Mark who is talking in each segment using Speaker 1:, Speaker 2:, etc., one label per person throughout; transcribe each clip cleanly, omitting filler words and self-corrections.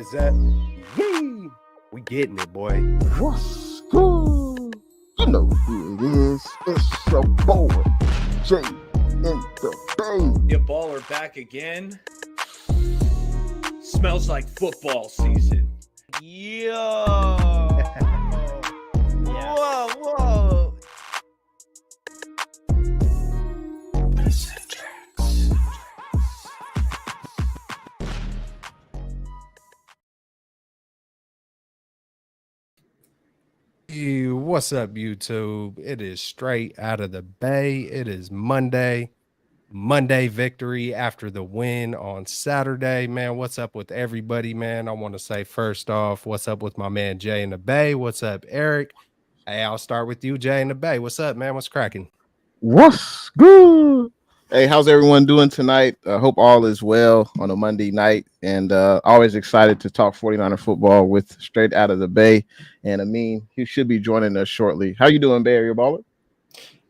Speaker 1: is up? Yee! We getting it, boy.
Speaker 2: What's good? You know who it is. It's your boy, Jay in the Bay.
Speaker 3: Your baller back again. Smells like football season.
Speaker 4: Yo. Whoa.
Speaker 1: Hey, what's up, YouTube? It is straight out of the Bay. It is Monday victory after the win on Saturday. Man, what's up with everybody, man? I want to say first off, what's up with my man Jay in the Bay? What's up, Eric? Hey, I'll start with you, Jay in the Bay. What's up, man? What's cracking?
Speaker 2: What's good? Hey, how's everyone doing tonight? Hope all is well on a Monday night, and always excited to talk 49er football with Straight Out of the Bay. And Amin, he should be joining us shortly. How you doing, Bay? Are you a baller?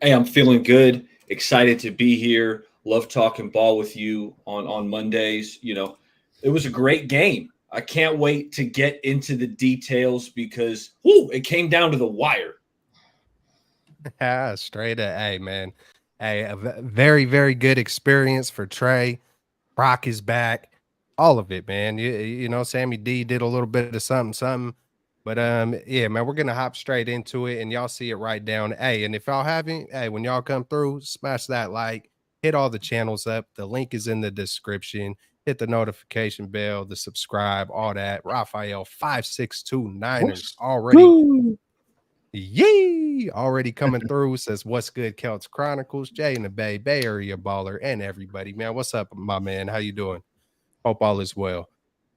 Speaker 3: Hey, I'm feeling good. Excited to be here. Love talking ball with you on Mondays. You know, it was a great game. I can't wait to get into the details because it came down to the wire.
Speaker 1: Straight up. Hey, man. Hey, a very, very good experience for Trey. Brock is back. All of it, man. You know, Sammy D did a little bit of something. But yeah, man, we're gonna hop straight into it, and y'all see it right down. Hey, and if y'all haven't, hey, when y'all come through, smash that like, hit all the channels up. The link is in the description. Hit the notification bell, the subscribe, all that. Raphael 5629ers already. Yee! Already coming through. Says, what's good, Celts Chronicles? Jay in the Bay Area baller, and everybody, man. What's up, my man? How you doing? Hope all is well.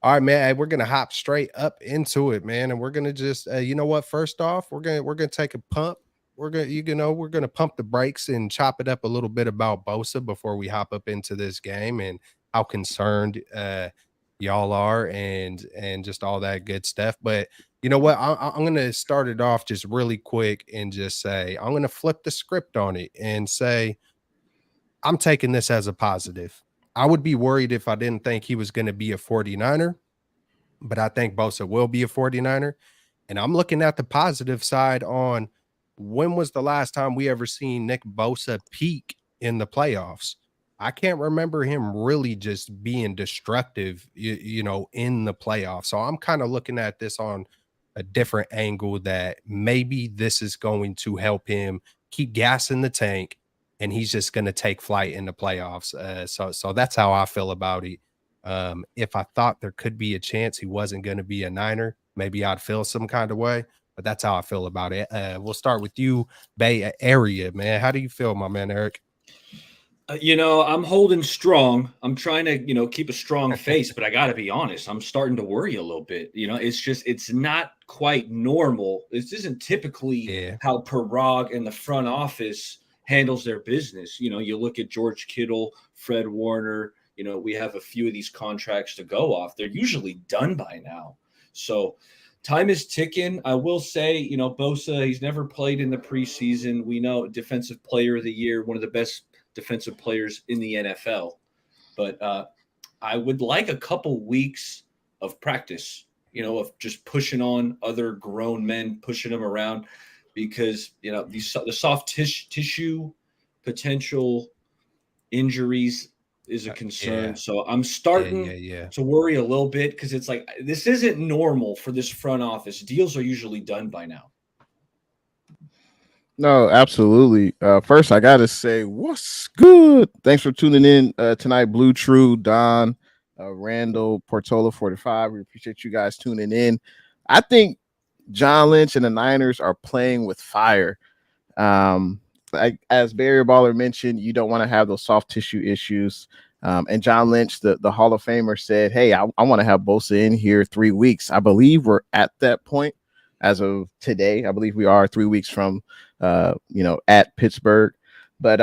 Speaker 1: All right, man. Hey, we're gonna hop straight up into it, man, and we're gonna just, you know what? First off, we're gonna take a pump. We're gonna pump the brakes and chop it up a little bit about Bosa before we hop up into this game and how concerned y'all are and just all that good stuff. But you know what? I'm gonna start it off just really quick and just say I'm gonna flip the script on it and say I'm taking this as a positive. I would be worried if I didn't think he was going to be a 49er, but I think Bosa will be a 49er. And I'm looking at the positive side on when was the last time we ever seen Nick Bosa peak in the playoffs? I can't remember him really just being destructive, you know, in the playoffs. So I'm kind of looking at this on a different angle that maybe this is going to help him keep gas in the tank and he's just going to take flight in the playoffs. So that's how I feel about it. If I thought there could be a chance he wasn't going to be a Niner, maybe I'd feel some kind of way, but that's how I feel about it. We'll start with you, Bay Area, man. How do you feel, my man, Eric?
Speaker 3: You know, I'm holding strong. I'm trying to, you know, keep a strong face, but I got to be honest. I'm starting to worry a little bit. You know, it's not quite normal. This isn't typically how Parag and the front office handles their business. You know, you look at George Kittle, Fred Warner, you know, we have a few of these contracts to go off. They're usually done by now. So time is ticking. I will say, you know, Bosa, he's never played in the preseason. We know defensive player of the year, one of the best defensive players in the NFL. But I would like a couple weeks of practice, you know, of just pushing on other grown men, pushing them around because, you know, the soft tissue potential injuries is a concern. So I'm starting to worry a little bit because it's like this isn't normal for this front office. Deals are usually done by now.
Speaker 2: No, absolutely. First, I got to say, what's good? Thanks for tuning in tonight, Blue True, Don, Randall, Portola 45. We appreciate you guys tuning in. I think John Lynch and the Niners are playing with fire. As Barry Baller mentioned, you don't want to have those soft tissue issues. And John Lynch, the Hall of Famer, said, hey, I want to have Bosa in here 3 weeks. I believe we're at that point as of today. I believe we are 3 weeks from you know, at Pittsburgh. But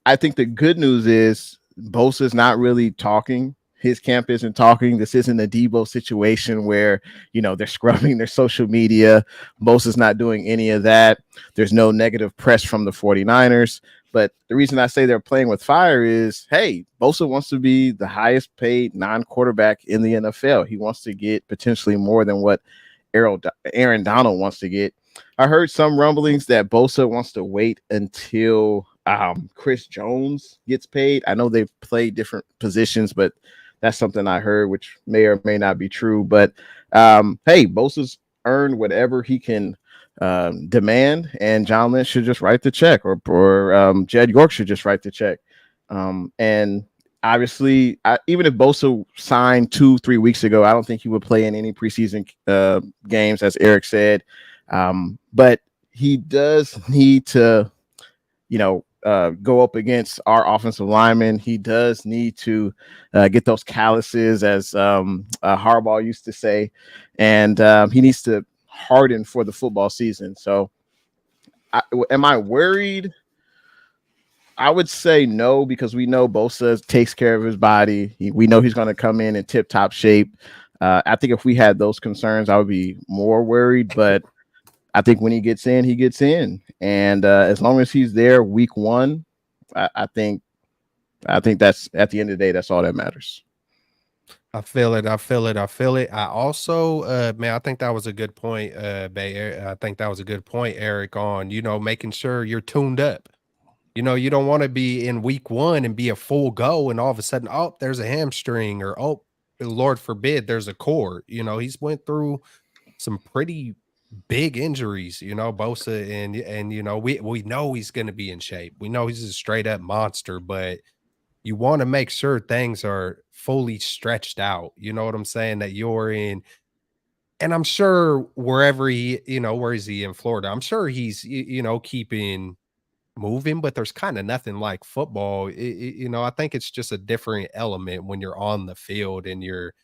Speaker 2: I think the good news is Bosa's not really talking. His camp isn't talking. This isn't a Debo situation where, you know, they're scrubbing their social media. Bosa's not doing any of that. There's no negative press from the 49ers. But the reason I say they're playing with fire is, hey, Bosa wants to be the highest paid non-quarterback in the NFL. He wants to get potentially more than what Aaron Donald wants to get. I heard some rumblings that Bosa wants to wait until Chris Jones gets paid. I know they play different positions, but that's something I heard, which may or may not be true. But hey, Bosa's earned whatever he can demand, and John Lynch should just write the check, or Jed York should just write the check. And obviously, even if Bosa signed 2-3 weeks ago, I don't think he would play in any preseason games, as Eric said. But he does need to, go up against our offensive linemen. He does need to get those calluses, as Harbaugh used to say, and he needs to harden for the football season. So, am I worried? I would say no, because we know Bosa takes care of his body. We know he's going to come in tip-top shape. I think if we had those concerns, I would be more worried. But I think when he gets in, he gets in. And as long as he's there week one, I think that's, at the end of the day, that's all that matters.
Speaker 1: I feel it. I also, man, I think that was a good point, I think that was a good point, Eric, on, making sure you're tuned up. You don't want to be in week one and be a full go, and all of a sudden, oh, there's a hamstring, or, oh, Lord forbid, there's a core. He's went through some pretty big injuries, Bosa, and we know he's going to be in shape. We know he's a straight up monster, but you want to make sure things are fully stretched out. You know what I'm saying? That you're in. And I'm sure wherever where is he in Florida? I'm sure he's, keeping moving, but there's kind of nothing like football. I think it's just a different element when you're on the field and you're,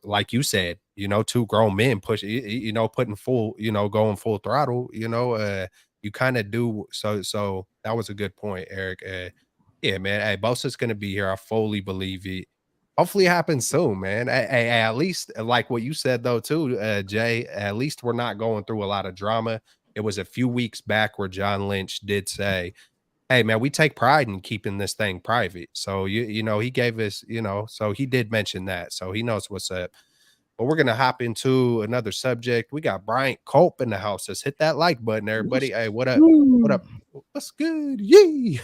Speaker 1: like you said, two grown men putting full, going full throttle, you kind of do. So that was a good point, Eric. Yeah, man. Hey, Bosa's going to be here. I fully believe it. Hopefully it happens soon, man. At least, like what you said, though, too, Jay, at least we're not going through a lot of drama. It was a few weeks back where John Lynch did say, hey, man, we take pride in keeping this thing private. So, he gave us, so he did mention that. So he knows what's up. But we're going to hop into another subject. We got Bryant Culp in the house. Let's hit that like button, everybody. Hey, what up? What up? What's good? Yee.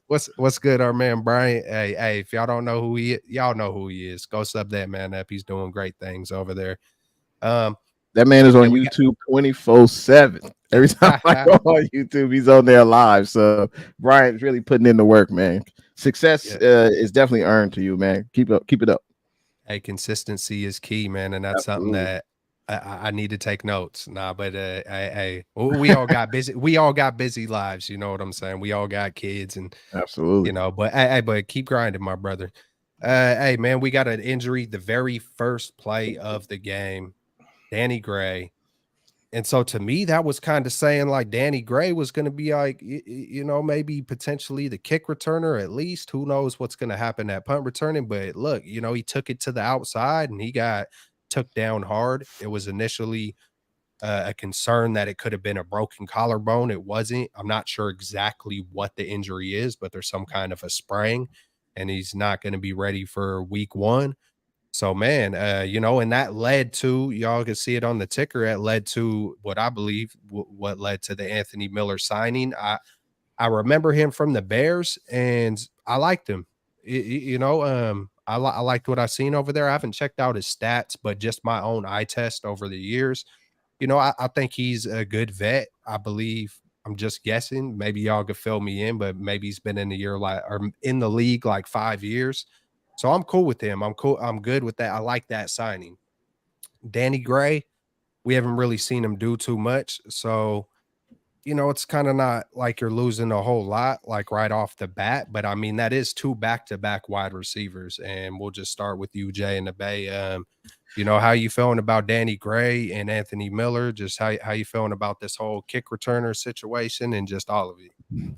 Speaker 1: what's good, our man Bryant? Hey, if y'all don't know who he is, y'all know who he is. Go sub that man up. He's doing great things over there.
Speaker 2: That man is on YouTube 24/7. Every time I go on YouTube, he's on there live. So Bryant's really putting in the work, man. Success is definitely earned to you, man. Keep it up.
Speaker 1: Hey, consistency is key, man, and that's something that I need to take notes. Nah, but we all got busy. We all got busy lives. You know what I'm saying? We all got kids, and
Speaker 2: absolutely,
Speaker 1: but keep grinding, my brother. Hey, man, we got an injury the very first play of the game, Danny Gray. And so to me, that was kind of saying like Danny Gray was going to be like, maybe potentially the kick returner, at least. Who knows what's going to happen at punt returning? But look, he took it to the outside and he got took down hard. It was initially a concern that it could have been a broken collarbone. It wasn't. I'm not sure exactly what the injury is, but there's some kind of a sprain, and he's not going to be ready for week one. So, man, and that led to, y'all can see it on the ticker, it led to what I believe what led to the Anthony Miller signing. I remember him from the Bears, and I liked him. I liked what I seen over there. I haven't checked out his stats, but just my own eye test over the years. I think he's a good vet. I believe, I'm just guessing. Maybe y'all could fill me in, but maybe he's been in in the league like 5 years. So I'm cool with him. I'm cool. I'm good with that. I like that signing. Danny Gray, we haven't really seen him do too much. So, it's kind of not like you're losing a whole lot, like right off the bat. But I mean, that is 2 back-to-back wide receivers. And we'll just start with you, Jay, in the Bay. How you feeling about Danny Gray and Anthony Miller? Just how you feeling about this whole kick returner situation and just all of it?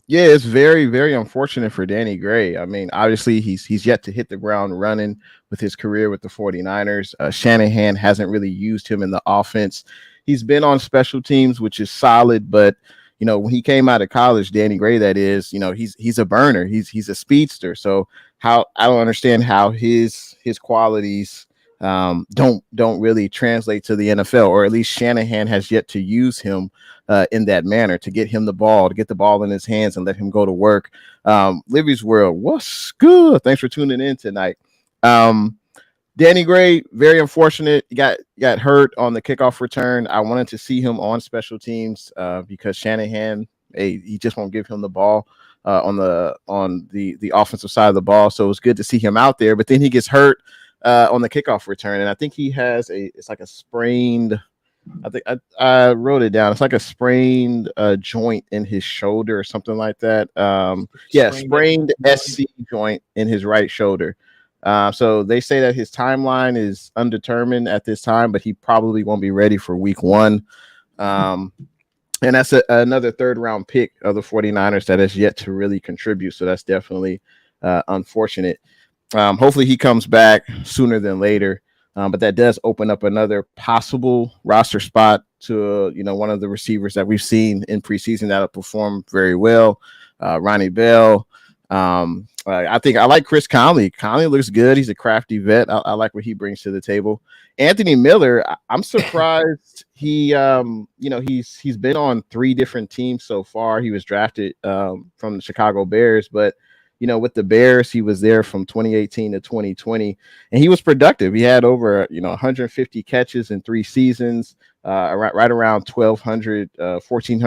Speaker 2: Yeah, it's very, very unfortunate for Danny Gray. I mean, obviously, he's yet to hit the ground running with his career with the 49ers. Shanahan hasn't really used him in the offense. He's been on special teams, which is solid, but when he came out of college, Danny Gray, that is, he's a burner. He's a speedster. So I don't understand how his qualities don't really translate to the NFL, or at least Shanahan has yet to use him in that manner, to get him the ball, to get the ball in his hands and let him go to work. Libby's World, what's good? Thanks for tuning in tonight. Danny Gray, very unfortunate. He got hurt on the kickoff return. I wanted to see him on special teams because Shanahan, he just won't give him the ball on the offensive side of the ball. So it was good to see him out there. But then he gets hurt on the kickoff return, and I think he has it's like a sprained. I think I wrote it down. It's like a sprained joint in his shoulder or something like that. Sprained SC joint in his right shoulder. So they say that his timeline is undetermined at this time, but he probably won't be ready for week 1. And that's another third-round pick of the 49ers that has yet to really contribute. So that's definitely unfortunate. Hopefully he comes back sooner than later. But that does open up another possible roster spot to, one of the receivers that we've seen in preseason that'll perform very well. Ronnie Bell. I think I like Chris Conley. Conley looks good. He's a crafty vet. I like what he brings to the table. Anthony Miller, I'm surprised he's been on 3 different teams so far. He was drafted from the Chicago Bears, but with the Bears, he was there from 2018 to 2020, and he was productive. He had over 150 catches in 3 seasons, right around 1,400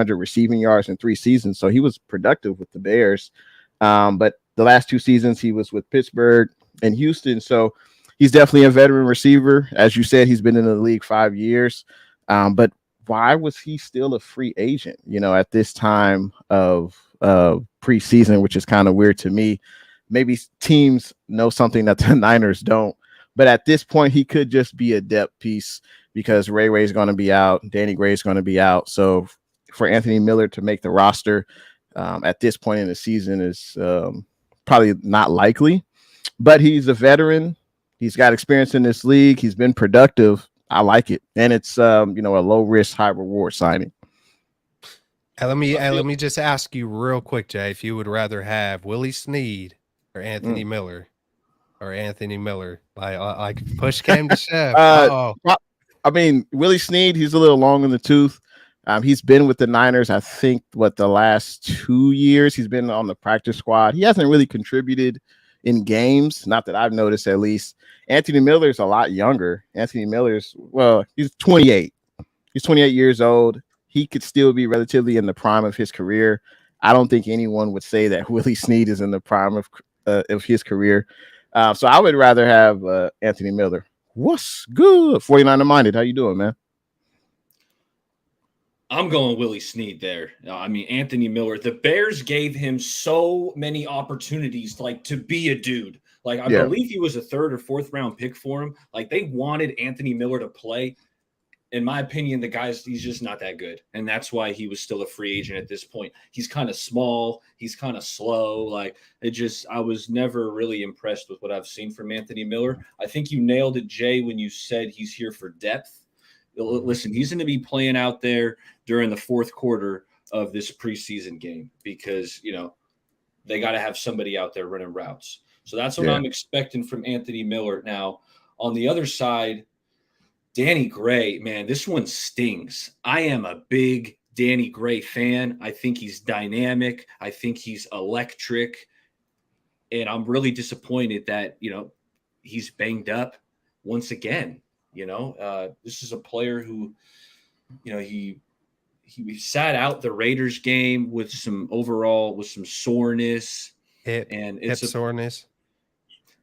Speaker 2: receiving yards in 3 seasons. So he was productive with the Bears. But the last 2 seasons he was with Pittsburgh and Houston. So he's definitely a veteran receiver. As you said, he's been in the league 5 years. But why was he still a free agent, at this time of preseason, which is kind of weird to me. Maybe teams know something that the Niners don't. But at this point, he could just be a depth piece because Ray Ray's going to be out. Danny Gray's going to be out. So for Anthony Miller to make the roster at this point in the season is probably not likely, but he's a veteran. He's got experience in this league. He's been productive. I like it. And it's, a low risk, high reward signing.
Speaker 1: Let me just ask you real quick, Jay, if you would rather have Willie Snead or Anthony Miller or Anthony Miller, like push came to shove.
Speaker 2: I mean, Willie Snead, he's a little long in the tooth. He's been with the Niners, I think, the last 2 years. He's been on the practice squad. He hasn't really contributed in games, not that I've noticed at least. Anthony Miller's a lot younger. Anthony Miller's, he's 28. He's 28 years old. He could still be relatively in the prime of his career. I don't think anyone would say that Willie Snead is in the prime of his career. So I would rather have Anthony Miller. What's good? 49er minded. How you doing, man?
Speaker 3: I'm going Willie Snead there. I mean, Anthony Miller, the Bears gave him so many opportunities, to be a dude. I believe he was a 3rd or 4th round pick for him. They wanted Anthony Miller to play. In my opinion, he's just not that good. And that's why he was still a free agent at this point. He's kind of small. He's kind of slow. I was never really impressed with what I've seen from Anthony Miller. I think you nailed it, Jay, when you said he's here for depth. Listen, he's going to be playing out there during the 4th quarter of this preseason game because, they got to have somebody out there running routes. So that's what I'm expecting from Anthony Miller. Now, on the other side, Danny Gray, man, this one stings. I am a big Danny Gray fan. I think he's dynamic. I think he's electric. And I'm really disappointed that, he's banged up once again. This is a player who, he sat out the Raiders game with some soreness.
Speaker 1: Hip soreness.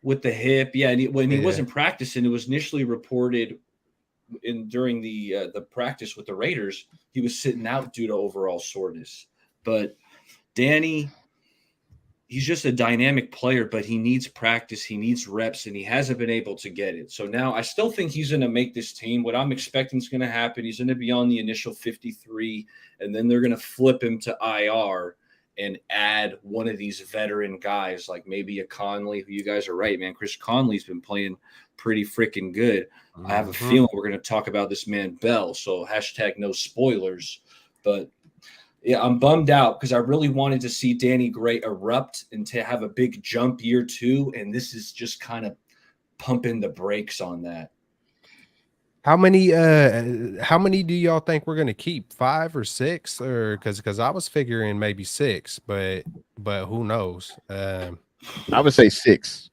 Speaker 3: With the hip. Yeah. And when he wasn't practicing, it was initially reported during the practice with the Raiders, he was sitting out due to overall soreness. But Danny, he's just a dynamic player, but he needs practice, he needs reps, and he hasn't been able to get it. So now I still think he's going to make this team. What I'm expecting is going to happen, he's going to be on the initial 53, and then they're going to flip him to IR and add one of these veteran guys, like maybe a Conley, who you guys are right, man. Chris Conley's been playing pretty freaking good. I have a feeling we're going to talk about this man Bell, so # no spoilers. But Yeah, I'm bummed out because I really wanted to see Danny Gray erupt and to have a big jump year 2, and this is just kind of pumping the brakes on that.
Speaker 1: How many do y'all think we're gonna keep? 5 or 6? Or because I was figuring maybe 6, but who knows?
Speaker 2: I would say 6.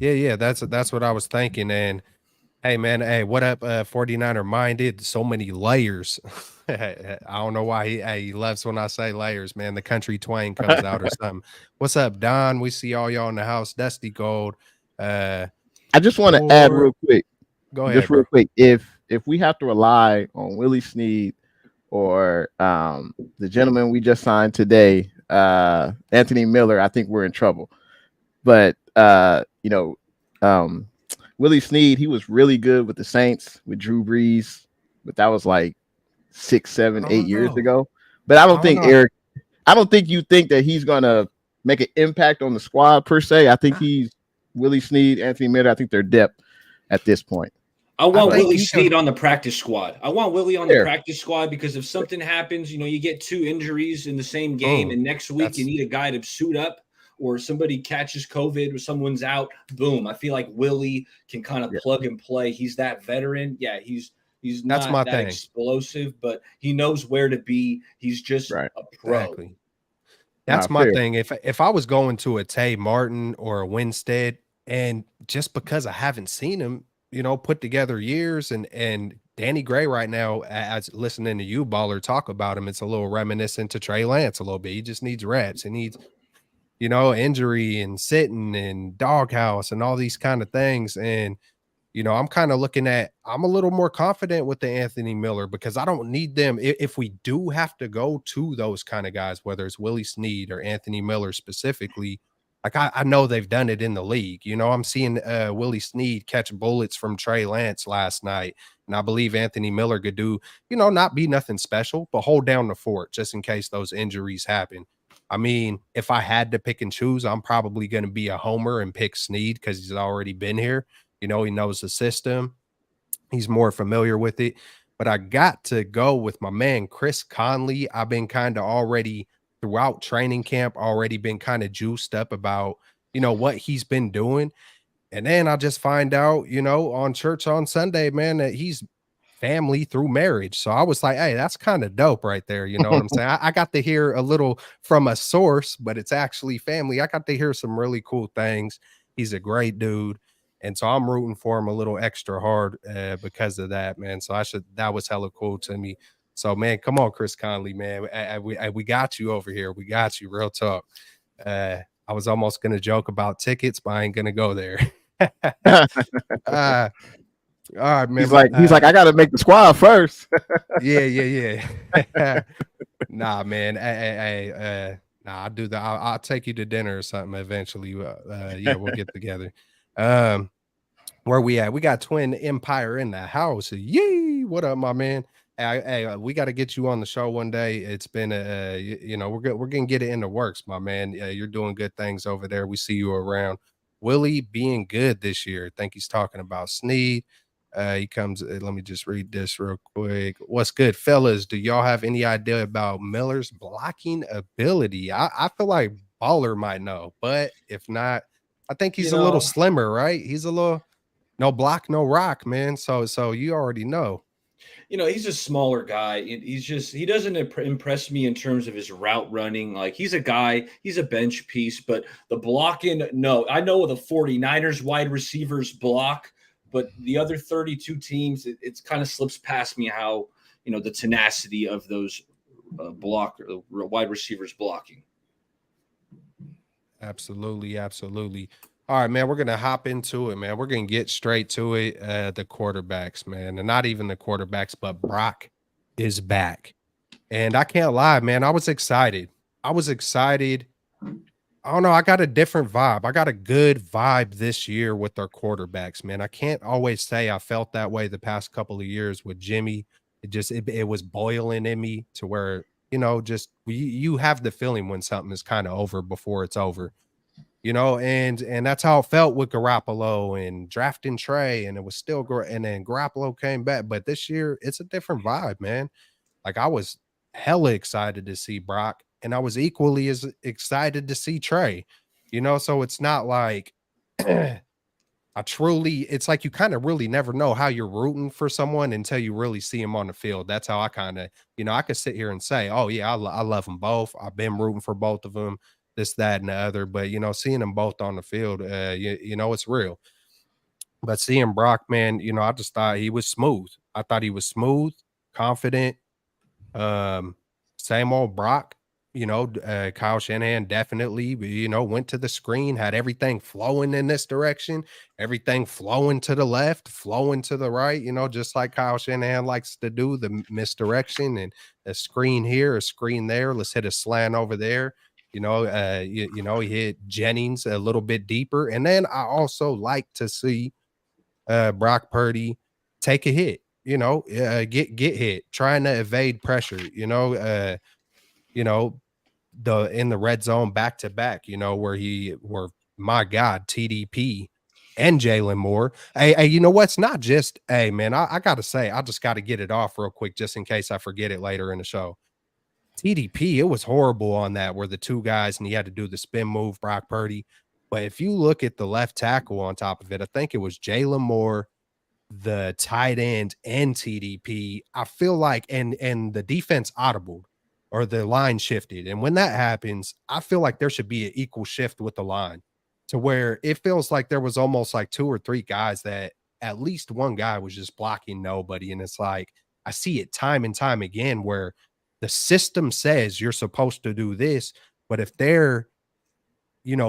Speaker 1: Yeah, that's what I was thinking. And hey man, hey, what up, 49er minded? So many layers. I don't know why he loves when I say layers, man. The country twang comes out or something. What's up, Don? We see all y'all in the house. Dusty Gold.
Speaker 2: I just want to add
Speaker 1: Or
Speaker 2: real quick,
Speaker 1: go
Speaker 2: just
Speaker 1: ahead,
Speaker 2: real
Speaker 1: bro.
Speaker 2: quick. If we have to rely on Willie Snead or the gentleman we just signed today, Anthony Miller, I think we're in trouble. But Willie Snead, he was really good with the Saints with Drew Brees, but that was like 6, 7,
Speaker 1: I
Speaker 2: 8
Speaker 1: don't
Speaker 2: years
Speaker 1: know.
Speaker 2: ago. But I
Speaker 1: I
Speaker 2: don't
Speaker 1: don't
Speaker 2: think
Speaker 1: know.
Speaker 2: Eric. I don't think you think that he's gonna make an impact on the squad per se. I think he's Willie Snead, Anthony Miller. I think they're depth at this point.
Speaker 3: I
Speaker 1: I
Speaker 3: want
Speaker 2: But
Speaker 1: think
Speaker 3: Willie
Speaker 1: he could.
Speaker 3: Snead on the practice squad. I want Willie on the
Speaker 2: there,
Speaker 3: practice squad because if something happens, you get 2 injuries in the same game,
Speaker 1: Mm,
Speaker 3: and next week you
Speaker 1: that's
Speaker 3: need a guy to suit up, or somebody catches COVID or someone's out. Boom! I feel like Willie can kind of
Speaker 2: yeah,
Speaker 3: plug and play. He's that veteran. Yeah, he's
Speaker 1: that's
Speaker 3: not
Speaker 1: my
Speaker 3: that
Speaker 1: thing.
Speaker 3: explosive, but he knows where to be. He's just
Speaker 2: right.
Speaker 3: a pro.
Speaker 1: Exactly. That's
Speaker 2: Not
Speaker 1: my
Speaker 2: fair.
Speaker 1: thing. If I was going to a Tay Martin or a Winstead, and just because I haven't seen him, put together years, and Danny Gray right now, as listening to you baller talk about him, it's a little reminiscent to Trey Lance a little bit. He just needs reps. He needs, injury and sitting and doghouse and all these kind of things. And I'm kind of I'm a little more confident with the Anthony Miller because I don't need them. If we do have to go to those kind of guys, whether it's Willie Snead or Anthony Miller specifically, like I know they've done it in the league. I'm seeing Willie Snead catch bullets from Trey Lance last night. And I believe Anthony Miller could do, not be nothing special, but hold down the fort just in case those injuries happen. I mean, if I had to pick and choose, I'm probably going to be a homer and pick Snead because he's already been here. He knows the system. He's more familiar with it. But I got to go with my man, Chris Conley. I've been kind of already throughout training camp, already been kind of juiced up about, what he's been doing. And then I just find out, on church on Sunday, man, that he's family through marriage. So I was like, hey, that's kind of dope right there. You know what I'm saying? I got to hear a little from a source, but it's actually family. I got to hear some really cool things. He's a great dude. And so I'm rooting for him a little extra hard because of that, man. So that was hella cool to me. So, man, come on, Chris Conley, man. We got you over here. We got you. Real talk. I was almost going to joke about tickets, but I ain't going to go there. uh, all right, man.
Speaker 2: He's like, I got to make the squad first.
Speaker 1: Yeah. Nah, man. Nah, I'll do that. I'll take you to dinner or something eventually. Yeah, we'll get together. Where we at? We got Twin Empire in the house. Yee! What up, my man? Hey, we got to get you on the show one day. It's been we're good. We're gonna get it in the works, my man. You're doing good things over there. We see you around. Willie being good this year. I think he's talking about Snead. He comes. Let me just read this real quick. What's good, fellas? Do y'all have any idea about Miller's blocking ability? I feel like Baller might know, but if not, I think
Speaker 3: You
Speaker 1: he's a little
Speaker 3: know,
Speaker 1: slimmer, right? He's a little no block, no rock, man. So you already know.
Speaker 3: he's a smaller guy. He doesn't impress me in terms of his route running. Like he's a guy, he's a bench piece, but the blocking, no. I know the 49ers wide receivers block, but the other 32 teams, it's kind of slips past me how, the tenacity of those wide receivers blocking.
Speaker 1: Absolutely. All right, man. We're gonna hop into it, man. We're gonna get straight to it. The quarterbacks, man, and not even the quarterbacks, but Brock is back. And I can't lie, man. I was excited. I was excited. I don't know. I got a different vibe. I got a good vibe this year with our quarterbacks, man. I can't always say I felt that way the past couple of years with Jimmy. It was boiling in me to where, just you have the feeling when something is kind of over before it's over, and that's how it felt with Garoppolo and drafting Trey, and it was still and then Garoppolo came back. But this year, it's a different vibe, man. Like I was hella excited to see Brock, and I was equally as excited to see Trey. So it's not like it's like you kind of really never know how you're rooting for someone until you really see them on the field. That's how I kind of, I could sit here and say, oh, yeah, I love them both. I've been rooting for both of them, this, that, and the other. But, seeing them both on the field, it's real. But seeing Brock, man, I just thought he was smooth. I thought he was smooth, confident. Um, Same old Brock, Kyle Shanahan definitely, went to the screen, had everything flowing in this direction, everything flowing to the left, flowing to the right, just like Kyle Shanahan likes to do, the misdirection and a screen here, a screen there. Let's hit a slant over there. He hit Jennings a little bit deeper. And then I also like to see Brock Purdy take a hit, get hit, trying to evade pressure, you know, in the red zone back to back, where my God, TDP and Jalen Moore. Hey, you know what's not just, hey man, I gotta say, I just gotta get it off real quick just in case I forget it later in the show. TDP, it was horrible on that where the two guys and he had to do the spin move, Brock Purdy. But if you look at the left tackle on top of it, I think it was Jalen Moore, the tight end, and TDP. I feel like and the defense audibled or the line shifted. And when that happens, I feel like there should be an equal shift with the line to where it feels like there was almost like two or three guys that at least one guy was just blocking nobody. And it's like I see it time and time again where the system says you're supposed to do this, but if they're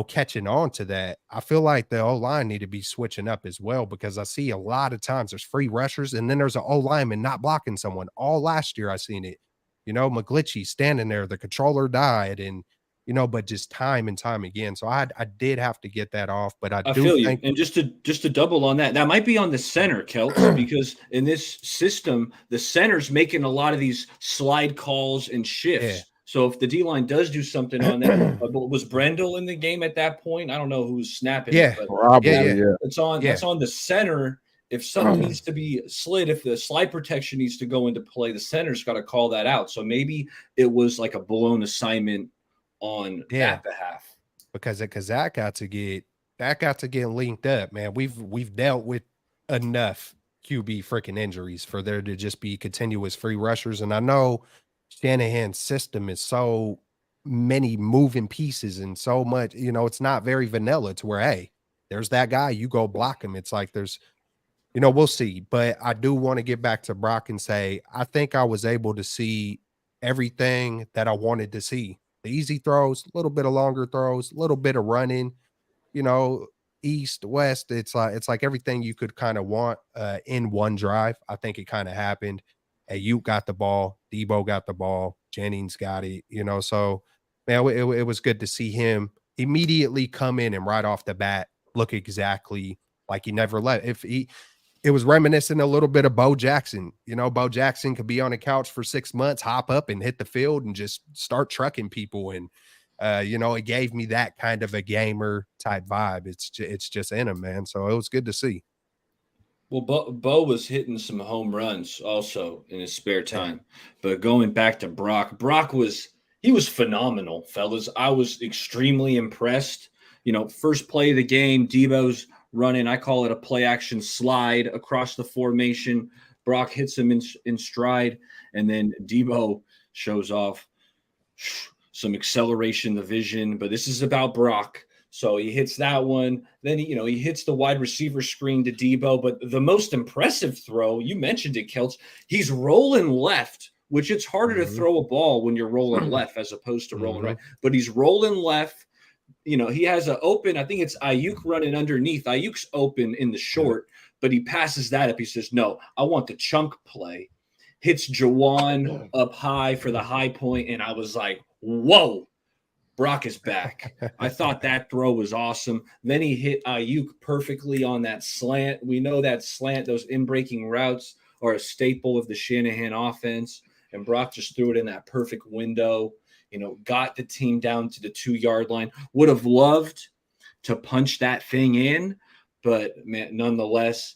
Speaker 1: catching on to that, I feel like the O-line need to be switching up as well because I see a lot of times there's free rushers and then there's an O-lineman not blocking someone. All last year I seen it. McGlinchey standing there, the controller died, and but just time and time again. So I did have to get that off, but I do
Speaker 3: feel
Speaker 1: think
Speaker 3: you. And just to double on that might be on the center, Kelts, because in this system, the center's making a lot of these slide calls and shifts.
Speaker 1: Yeah.
Speaker 3: So if the D-line does do something on that, was Brendel in the game at that point? I don't know who's snapping
Speaker 1: Yeah.
Speaker 3: it, but
Speaker 2: Probably, yeah.
Speaker 3: it's on that's on the center. If something needs to be slid, if the slide protection needs to go into play, the center's got to call that out. So maybe it was like a blown assignment on that behalf.
Speaker 1: Because that got to get linked up, man. We've dealt with enough QB freaking injuries for there to just be continuous free rushers. And I know Shanahan's system is so many moving pieces and so much, it's not very vanilla to where, hey, there's that guy, you go block him. It's like there's, we'll see. But I do want to get back to Brock and say, I think I was able to see everything that I wanted to see. The easy throws, a little bit of longer throws, a little bit of running, east, west. It's like everything you could kind of want in one drive. I think it kind of happened. Ayuk got the ball, Debo got the ball, Jennings got it, so man, it was good to see him immediately come in and right off the bat look exactly like he never left. It was reminiscent a little bit of Bo Jackson. Bo Jackson could be on a couch for 6 months, hop up and hit the field and just start trucking people. And, it gave me that kind of a gamer type vibe. It's just in him, man. So it was good to see.
Speaker 3: Well, Bo was hitting some home runs also in his spare time. But going back to Brock was phenomenal, fellas. I was extremely impressed. First play of the game, Debo's running, I call it a play action slide across the formation. Brock hits him in stride, and then Debo shows off some acceleration, the vision. But this is about Brock. So he hits that one. Then, he hits the wide receiver screen to Debo. But the most impressive throw, you mentioned it, Kelts, he's rolling left, which it's harder to throw a ball when you're rolling left as opposed to rolling right. But he's rolling left. He has an open, I think it's Ayuk running underneath. Ayuk's open in the short, but he passes that up. He says, no, I want the chunk play. Hits Jawan up high for the high point, and I was like, whoa. Brock is back. I thought that throw was awesome. Then he hit Ayuk perfectly on that slant. We know that slant, those in-breaking routes are a staple of the Shanahan offense, and Brock just threw it in that perfect window, got the team down to the 2-yard line. Would have loved to punch that thing in, but man, nonetheless,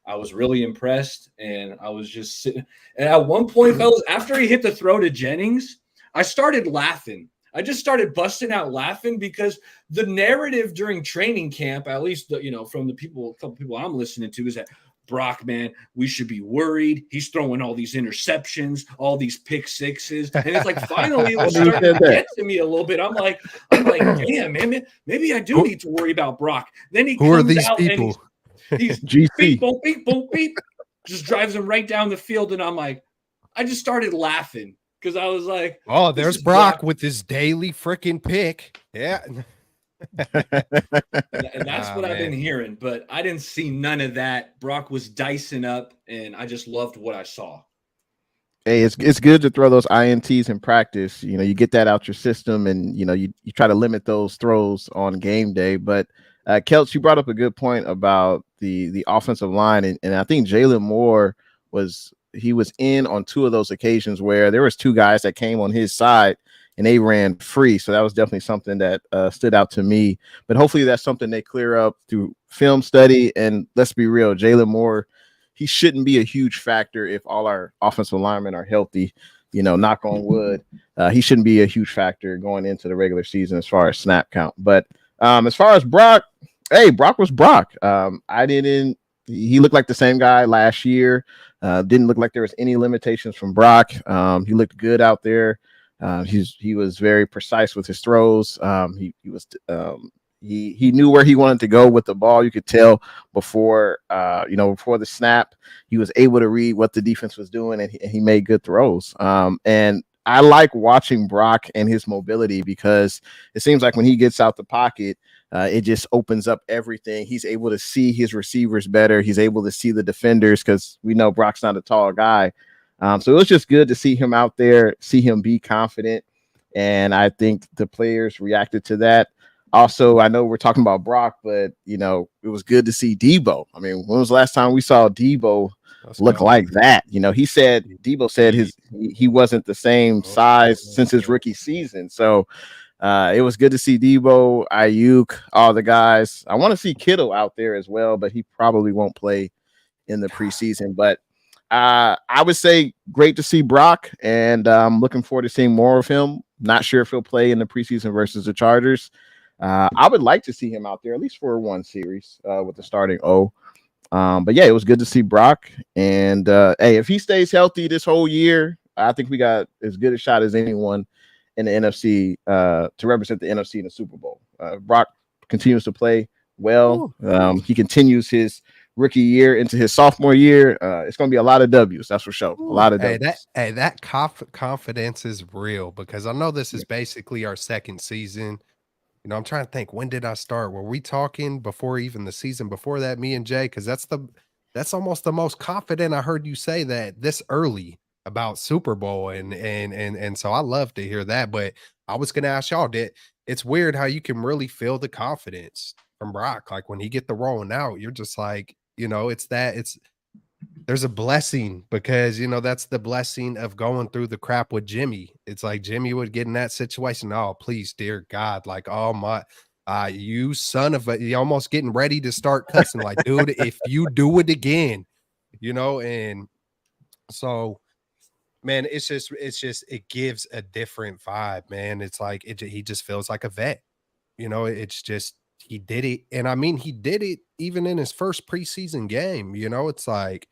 Speaker 3: I was really impressed, and I was just sitting. And at one point, fellas, after he hit the throw to Jennings, I started laughing. I just started busting out laughing because the narrative during training camp, at least from the couple people I'm listening to, is that Brock, man, we should be worried. He's throwing all these interceptions, all these pick sixes, and it's like finally it was starting to get to me a little bit. I'm like, damn, man, maybe I do need to worry about Brock. Then he
Speaker 1: Who
Speaker 3: comes
Speaker 1: are these
Speaker 3: out
Speaker 1: people?
Speaker 3: and he's
Speaker 2: GC.
Speaker 3: beep, boom, beep, boom, beep, just drives him right down the field, and I'm like, I just started laughing because I was like,
Speaker 1: oh, there's Brock with his daily freaking pick. Yeah.
Speaker 3: And that's what I've been hearing, but I didn't see none of that. Brock was dicing up, and I just loved what I saw.
Speaker 2: Hey, it's good to throw those INTs in practice. You get that out your system, and you try to limit those throws on game day. But Kelch, you brought up a good point about the offensive line, and I think Jalen Moore was in on two of those occasions where there was two guys that came on his side and they ran free. So that was definitely something that stood out to me. But hopefully that's something they clear up through film study. And let's be real, Jalen Moore, he shouldn't be a huge factor if all our offensive linemen are healthy. Knock on wood. He shouldn't be a huge factor going into the regular season as far as snap count. But as far as Brock, hey, Brock was Brock. He looked like the same guy last year. Didn't look like there was any limitations from Brock. He looked good out there. He was very precise with his throws. He knew where he wanted to go with the ball. You could tell before the snap, he was able to read what the defense was doing, and he made good throws. And I like watching Brock and his mobility because it seems like when he gets out the pocket, it just opens up everything. He's able to see his receivers better. He's able to see the defenders because we know Brock's not a tall guy. So it was just good to see him out there, see him be confident. And I think the players reacted to that. Also, I know we're talking about Brock, but, it was good to see Debo. I mean, when was the last time we saw Debo look like that? Debo said he wasn't the same size since his rookie season. So it was good to see Debo, Ayuk, all the guys. I want to see Kittle out there as well, but he probably won't play in the preseason. But I would say great to see Brock, and I'm looking forward to seeing more of him. Not sure if he'll play in the preseason versus the Chargers. I would like to see him out there at least for one series with the starting O. But yeah, it was good to see Brock. And hey, if he stays healthy this whole year, I think we got as good a shot as anyone in the NFC to represent the NFC in the Super Bowl. Brock continues to play well. He continues his rookie year into his sophomore year. It's going to be a lot of W's, that's for sure. A lot of W's.
Speaker 1: That confidence is real because I know this is basically our second season. I'm trying to think, when did I start? Were we talking before even the season before that, me and Jay? Because that's almost the most confident I heard you say that this early about Super Bowl, and so I love to hear that. But I was going to ask y'all, it's weird how you can really feel the confidence from Brock. Like when he get the rolling out, you're just like, there's a blessing because, that's the blessing of going through the crap with Jimmy. It's like Jimmy would get in that situation. Oh, please, dear God. Like, oh my, you son of a, you're almost getting ready to start cussing. Like, dude, if you do it again, and so, man, it gives a different vibe, man. It's like, he just feels like a vet, it's just, he did it. And I mean, he did it even in his first preseason game. It's like,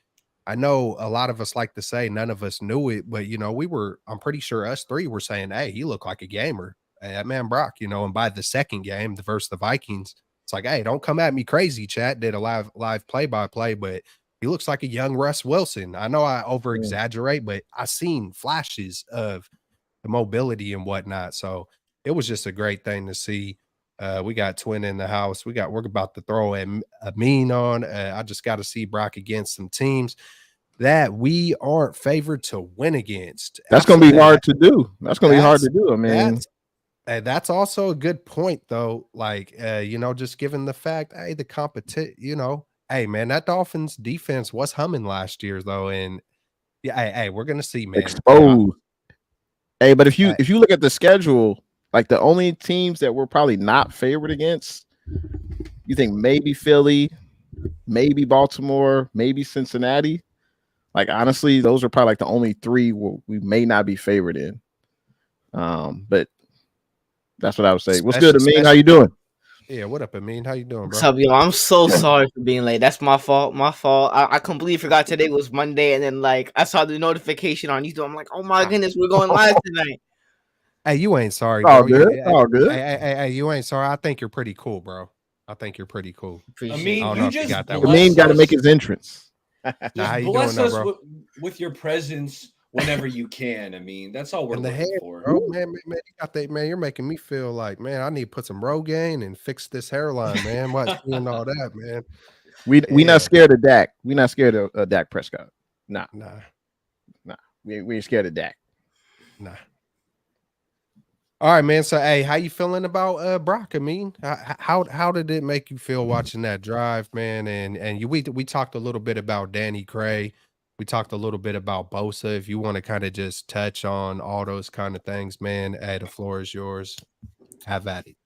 Speaker 1: I know a lot of us like to say none of us knew it, but I'm pretty sure us three were saying, hey, he looked like a gamer. Hey, that man Brock, and by the second game, versus the Vikings, it's like, hey, don't come at me crazy, chat. Did a live play-by-play, but he looks like a young Russ Wilson. I know I over exaggerate, but I seen flashes of the mobility and whatnot. So it was just a great thing to see. We got Twin in the house. We're about to throw a mean on. I just got to see Brock against some teams that we aren't favored to win against.
Speaker 2: That's going to be hard to do. That's going to be hard to do. I mean,
Speaker 1: that's also a good point, though. Like, just given the fact, hey, the competition, hey, man, that Dolphins defense was humming last year, though, and yeah, hey, we're gonna see, man.
Speaker 2: Exposed. Hey, but if you look at the schedule. Like the only teams that we're probably not favored against, you think maybe Philly, maybe Baltimore, maybe Cincinnati. Like honestly, those are probably like the only three we may not be favored in. But that's what I would say. What's good, Amin? How you doing?
Speaker 1: Yeah, what up, Amin? How you doing,
Speaker 4: What's
Speaker 1: bro?
Speaker 4: up, yo? I'm so sorry for being late. That's my fault. My fault. I completely forgot today was Monday, and then like I saw the notification on YouTube. I'm like, oh my goodness, we're going live tonight.
Speaker 1: Hey, you ain't sorry,
Speaker 2: All
Speaker 1: bro.
Speaker 2: good. All good.
Speaker 1: Hey, you ain't sorry. I think you're pretty cool, bro. I think you're pretty cool.
Speaker 3: I
Speaker 4: Appreciate
Speaker 3: mean,
Speaker 1: I don't
Speaker 4: it.
Speaker 1: know
Speaker 3: you
Speaker 1: if you
Speaker 3: just
Speaker 1: got that
Speaker 3: bless
Speaker 2: Amin got to
Speaker 3: us.
Speaker 2: make his entrance.
Speaker 1: Nah,
Speaker 3: Just
Speaker 1: how you
Speaker 3: bless
Speaker 1: doing,
Speaker 3: us
Speaker 1: though, bro?
Speaker 3: with your presence whenever you can. I mean, that's all we're
Speaker 1: And the
Speaker 3: looking
Speaker 1: hair,
Speaker 3: for.
Speaker 1: bro. Man, you got that, man. You're making me feel like, man, I need to put some Rogaine and fix this hairline, man. What seeing all that, man?
Speaker 2: We
Speaker 1: Yeah.
Speaker 2: not scared of Dak. We not scared of Dak Prescott. Nah. We ain't scared of Dak.
Speaker 1: Nah. All right, man. So, hey, how you feeling about Brock? I mean, how did it make you feel watching that drive, man? And we talked a little bit about Danny Gray. We talked a little bit about Bosa. If you want to kind of just touch on all those kind of things, man, hey, the floor is yours. Have at it.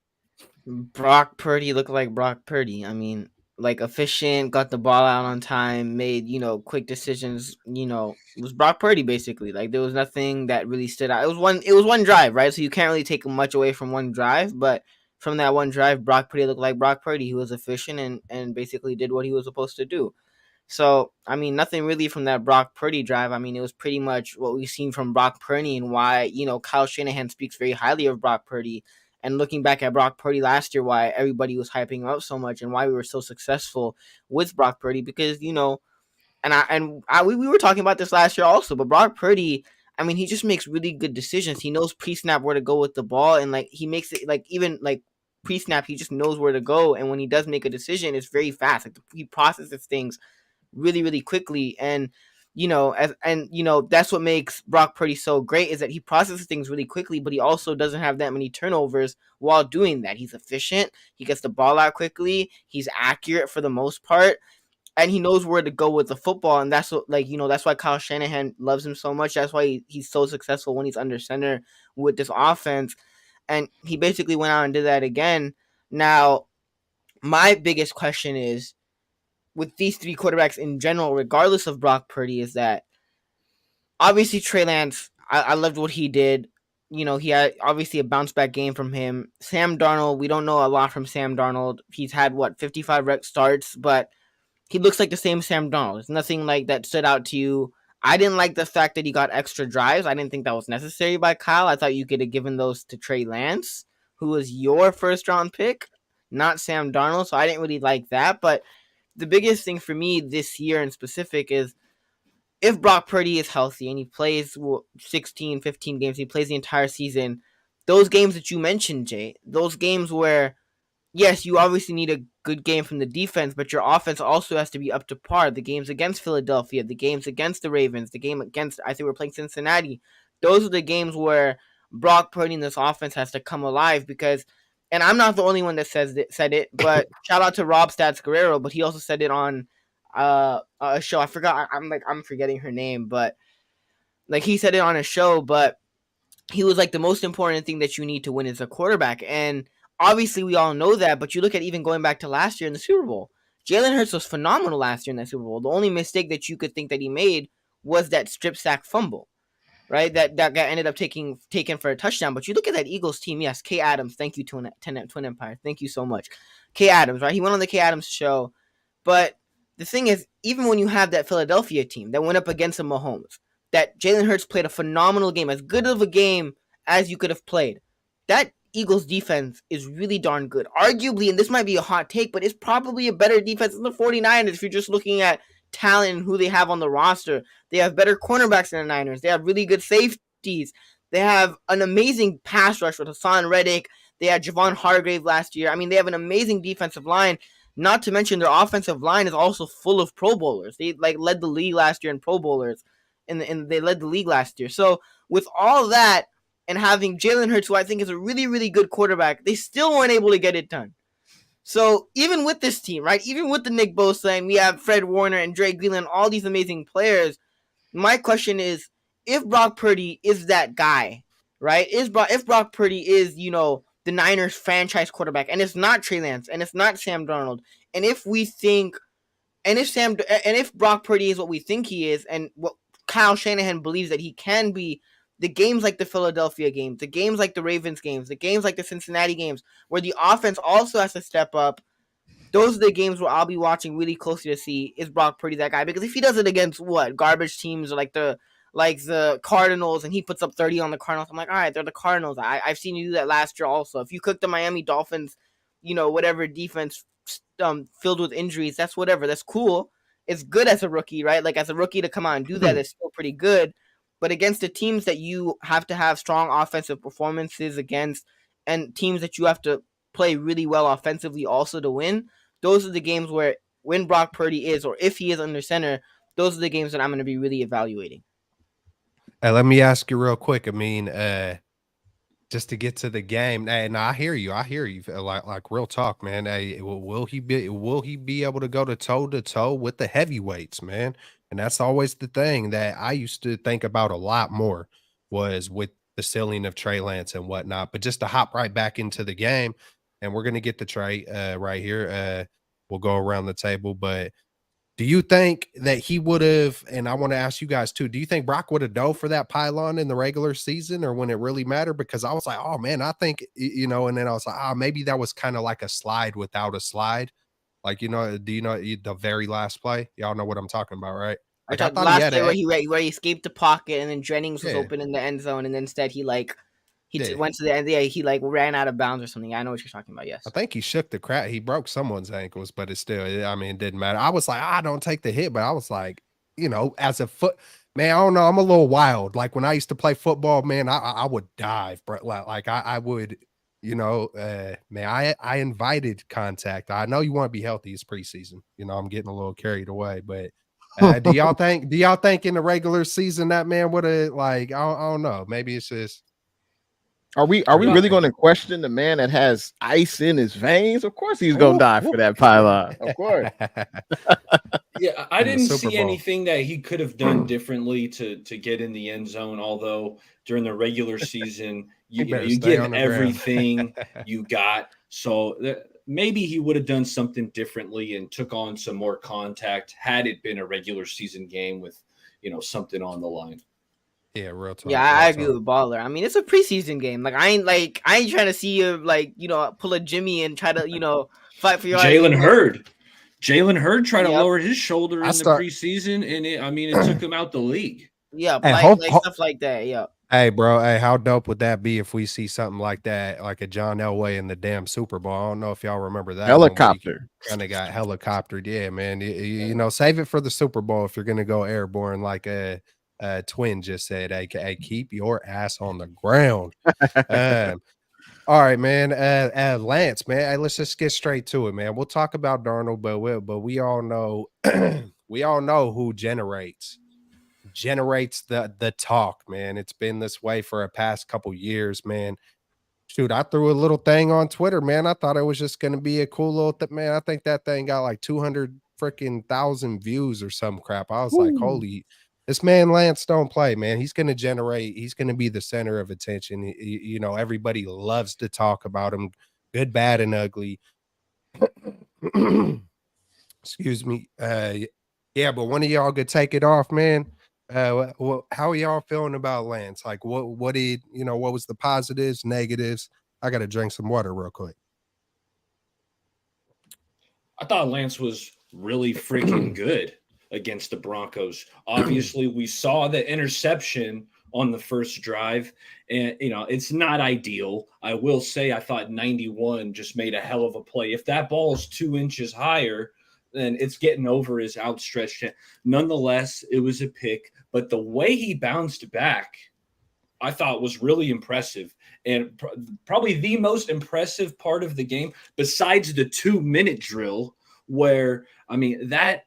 Speaker 4: Brock Purdy looked like Brock Purdy. I mean, like efficient, got the ball out on time, made quick decisions. It was Brock Purdy basically. Like there was nothing that really stood out. It was one drive, right? So you can't really take much away from one drive, but from that one drive, Brock Purdy looked like Brock Purdy. He was efficient and basically did what he was supposed to do. So, I mean, nothing really from that Brock Purdy drive. I mean, it was pretty much what we've seen from Brock Purdy and why, Kyle Shanahan speaks very highly of Brock Purdy. And looking back at Brock Purdy last year, why everybody was hyping him up so much and why we were so successful with Brock Purdy because, we were talking about this last year also, but Brock Purdy, I mean, he just makes really good decisions. He knows pre-snap where to go with the ball, and like he makes it like even like pre-snap, he just knows where to go. And when he does make a decision, it's very fast. Like he processes things really, really quickly. And that's what makes Brock Purdy so great is that he processes things really quickly, but he also doesn't have that many turnovers while doing that. He's efficient. He gets the ball out quickly. He's accurate for the most part. And he knows where to go with the football, and that's what, that's why Kyle Shanahan loves him so much. That's why he's so successful when he's under center with this offense. And he basically went out and did that again. Now, my biggest question is, with these three quarterbacks in general, regardless of Brock Purdy, is that obviously Trey Lance, I loved what he did. He had obviously a bounce back game from him. Sam Darnold, we don't know a lot from Sam Darnold. He's had 55 rec starts, but he looks like the same Sam Darnold. There's nothing like that stood out to you. I didn't like the fact that he got extra drives. I didn't think that was necessary by Kyle. I thought you could have given those to Trey Lance, who was your first round pick, not Sam Darnold. So I didn't really like that. But the biggest thing for me this year in specific is if Brock Purdy is healthy and he plays 16, 15 games, he plays the entire season, those games that you mentioned, Jay, those games where, yes, you obviously need a good game from the defense, but your offense also has to be up to par. The games against Philadelphia, the games against the Ravens, the game against, I think we're playing Cincinnati. Those are the games where Brock Purdy and this offense has to come alive because, and I'm not the only one that said it, but shout out to Rob Stats Guerrero, but he also said it on a show. I forgot. I'm forgetting her name, but like he said it on a show, but he was like the most important thing that you need to win is a quarterback. And obviously we all know that, but you look at even going back to last year in the Super Bowl, Jalen Hurts was phenomenal last year in that Super Bowl. The only mistake that you could think that he made was that strip sack fumble, right? That got ended up taken for a touchdown. But you look at that Eagles team. Yes, K Adams. Thank you, Twin Empire. Thank you so much. K Adams, right? He went on the K Adams show. But the thing is, even when you have that Philadelphia team that went up against the Mahomes, that Jalen Hurts played a phenomenal game, as good of a game as you could have played. That Eagles defense is really darn good. Arguably, and this might be a hot take, but it's probably a better defense than the 49ers if you're just looking at talent and who they have on the roster. They have better cornerbacks than the Niners. They have really good safeties. They have an amazing pass rush with Hassan Reddick. They had Javon Hargrave last year. I mean, they have an amazing defensive line. Not to mention their offensive line is also full of Pro Bowlers. They led the league last year in Pro Bowlers, and they led the league last year. So with all that and having Jalen Hurts, who I think is a really, really good quarterback, they still weren't able to get it done. So even with this team, right, even with the Nick Bosa, and we have Fred Warner and Dre Greenland, all these amazing players, my question is, if Brock Purdy is that guy, right, if Brock Purdy is, the Niners franchise quarterback, and it's not Trey Lance, and it's not Sam Darnold, and if we think And if Brock Purdy is what we think he is, and what Kyle Shanahan believes that he can be, the games like the Philadelphia games, the games like the Ravens games, the games like the Cincinnati games, where the offense also has to step up, those are the games where I'll be watching really closely to see, is Brock Purdy that guy? Because if he does it against what, garbage teams or like the Cardinals, and he puts up 30 on the Cardinals, I'm like, all right, they're the Cardinals. I've seen you do that last year also. If you cook the Miami Dolphins, whatever defense filled with injuries, that's whatever. That's cool. It's good as a rookie, right? Like as a rookie to come out and do that is still pretty good. But against the teams that you have to have strong offensive performances against, and teams that you have to play really well offensively also to win, those are the games where, when Brock Purdy is, or if he is under center, those are the games that I'm going to be really evaluating.
Speaker 1: Hey, let me ask you real quick. I mean, just to get to the game, and I hear you. Like real talk, man. Hey, will he be able to go to toe with the heavyweights, man? And that's always the thing that I used to think about a lot more, was with the ceiling of Trey Lance and whatnot. But just to hop right back into the game, and we're gonna get the Trey right here. We'll go around the table, but do you think that he would have, and I want to ask you guys too, do you think Brock would have dove for that pylon in the regular season or when it really mattered? Because I was like, oh man, I think, and then I was like, maybe that was kind of like a slide without a slide. Like, do you know the very last play? Y'all know what I'm talking about, right?
Speaker 4: I
Speaker 1: Like I
Speaker 4: thought the
Speaker 1: thought he
Speaker 4: last
Speaker 1: had
Speaker 4: play
Speaker 1: it.
Speaker 4: where he escaped the pocket, and then Jennings was
Speaker 1: Yeah.
Speaker 4: open in the end zone, and then instead he
Speaker 1: Yeah.
Speaker 4: went to the end. Yeah, he like ran out of bounds or something. I know what you're talking about. Yes.
Speaker 1: I think he shook the crap. He broke someone's ankles, but it's still, I mean, it didn't matter. I was like, I don't take the hit, but I was like, as a man, I don't know. I'm a little wild. Like when I used to play football, man, I would dive, bro. Like I would, man, I invited contact. I know you want to be healthy. It's preseason. I'm getting a little carried away, but do y'all think in the regular season that man would have, like, I don't know. Maybe it's just.
Speaker 2: Are we really going to question the man that has ice in his veins? Of course he's going to die for that pylon. Of course.
Speaker 3: Yeah, I didn't see anything that he could have done differently to get in the end zone. Although during the regular season, you give everything you got. So maybe he would have done something differently and took on some more contact had it been a regular season game with, something on the line.
Speaker 1: Yeah, real talk.
Speaker 4: Yeah, I agree with Baller. I mean, it's a preseason game. Like I ain't trying to see you pull a Jimmy and try to fight for your
Speaker 3: Jalen Hurd tried to lower his shoulder in the preseason, and it took him out the league.
Speaker 4: Yeah, stuff like that. Yeah.
Speaker 1: Hey, bro. Hey, how dope would that be if we see something like that, like a John Elway in the damn Super Bowl? I don't know if y'all remember that.
Speaker 2: Helicopter.
Speaker 1: Kind of got helicoptered. Yeah, man. Save it for the Super Bowl if you're gonna go airborne, like a Twin just said. Hey, keep your ass on the ground. All right, man. Lance, man. Hey, let's just get straight to it, man. We'll talk about Darnold, but we all know we all know who generates the talk, man. It's been this way for a past couple years, man. Shoot, I threw a little thing on Twitter, man. I thought it was just gonna be a cool little thing, man. I think that thing got like 200,000 views or some crap. I was like, holy. This man Lance don't play, man. He's going to be the center of attention. Everybody loves to talk about him, good, bad, and ugly. Excuse me. Yeah, but one of y'all could take it off, man. How are y'all feeling about Lance? Like what was the positives, negatives? I got to drink some water real quick.
Speaker 3: I thought Lance was really freaking good against the Broncos. Obviously, we saw the interception on the first drive, and it's not ideal. I will say I thought 91 just made a hell of a play. If that ball is 2 inches higher, then it's getting over his outstretched hand. Nonetheless, it was a pick, but the way he bounced back, I thought was really impressive. And probably the most impressive part of the game, besides the 2-minute drill, where, that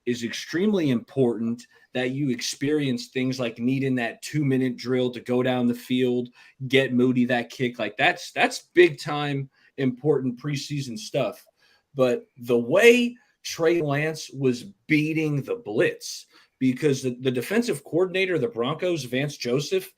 Speaker 3: is extremely important, that you experience things like needing that 2-minute drill to go down the field, get Moody that kick. Like that's big time important preseason stuff. But the way Trey Lance was beating the blitz, because the defensive coordinator of the Broncos, Vance Joseph,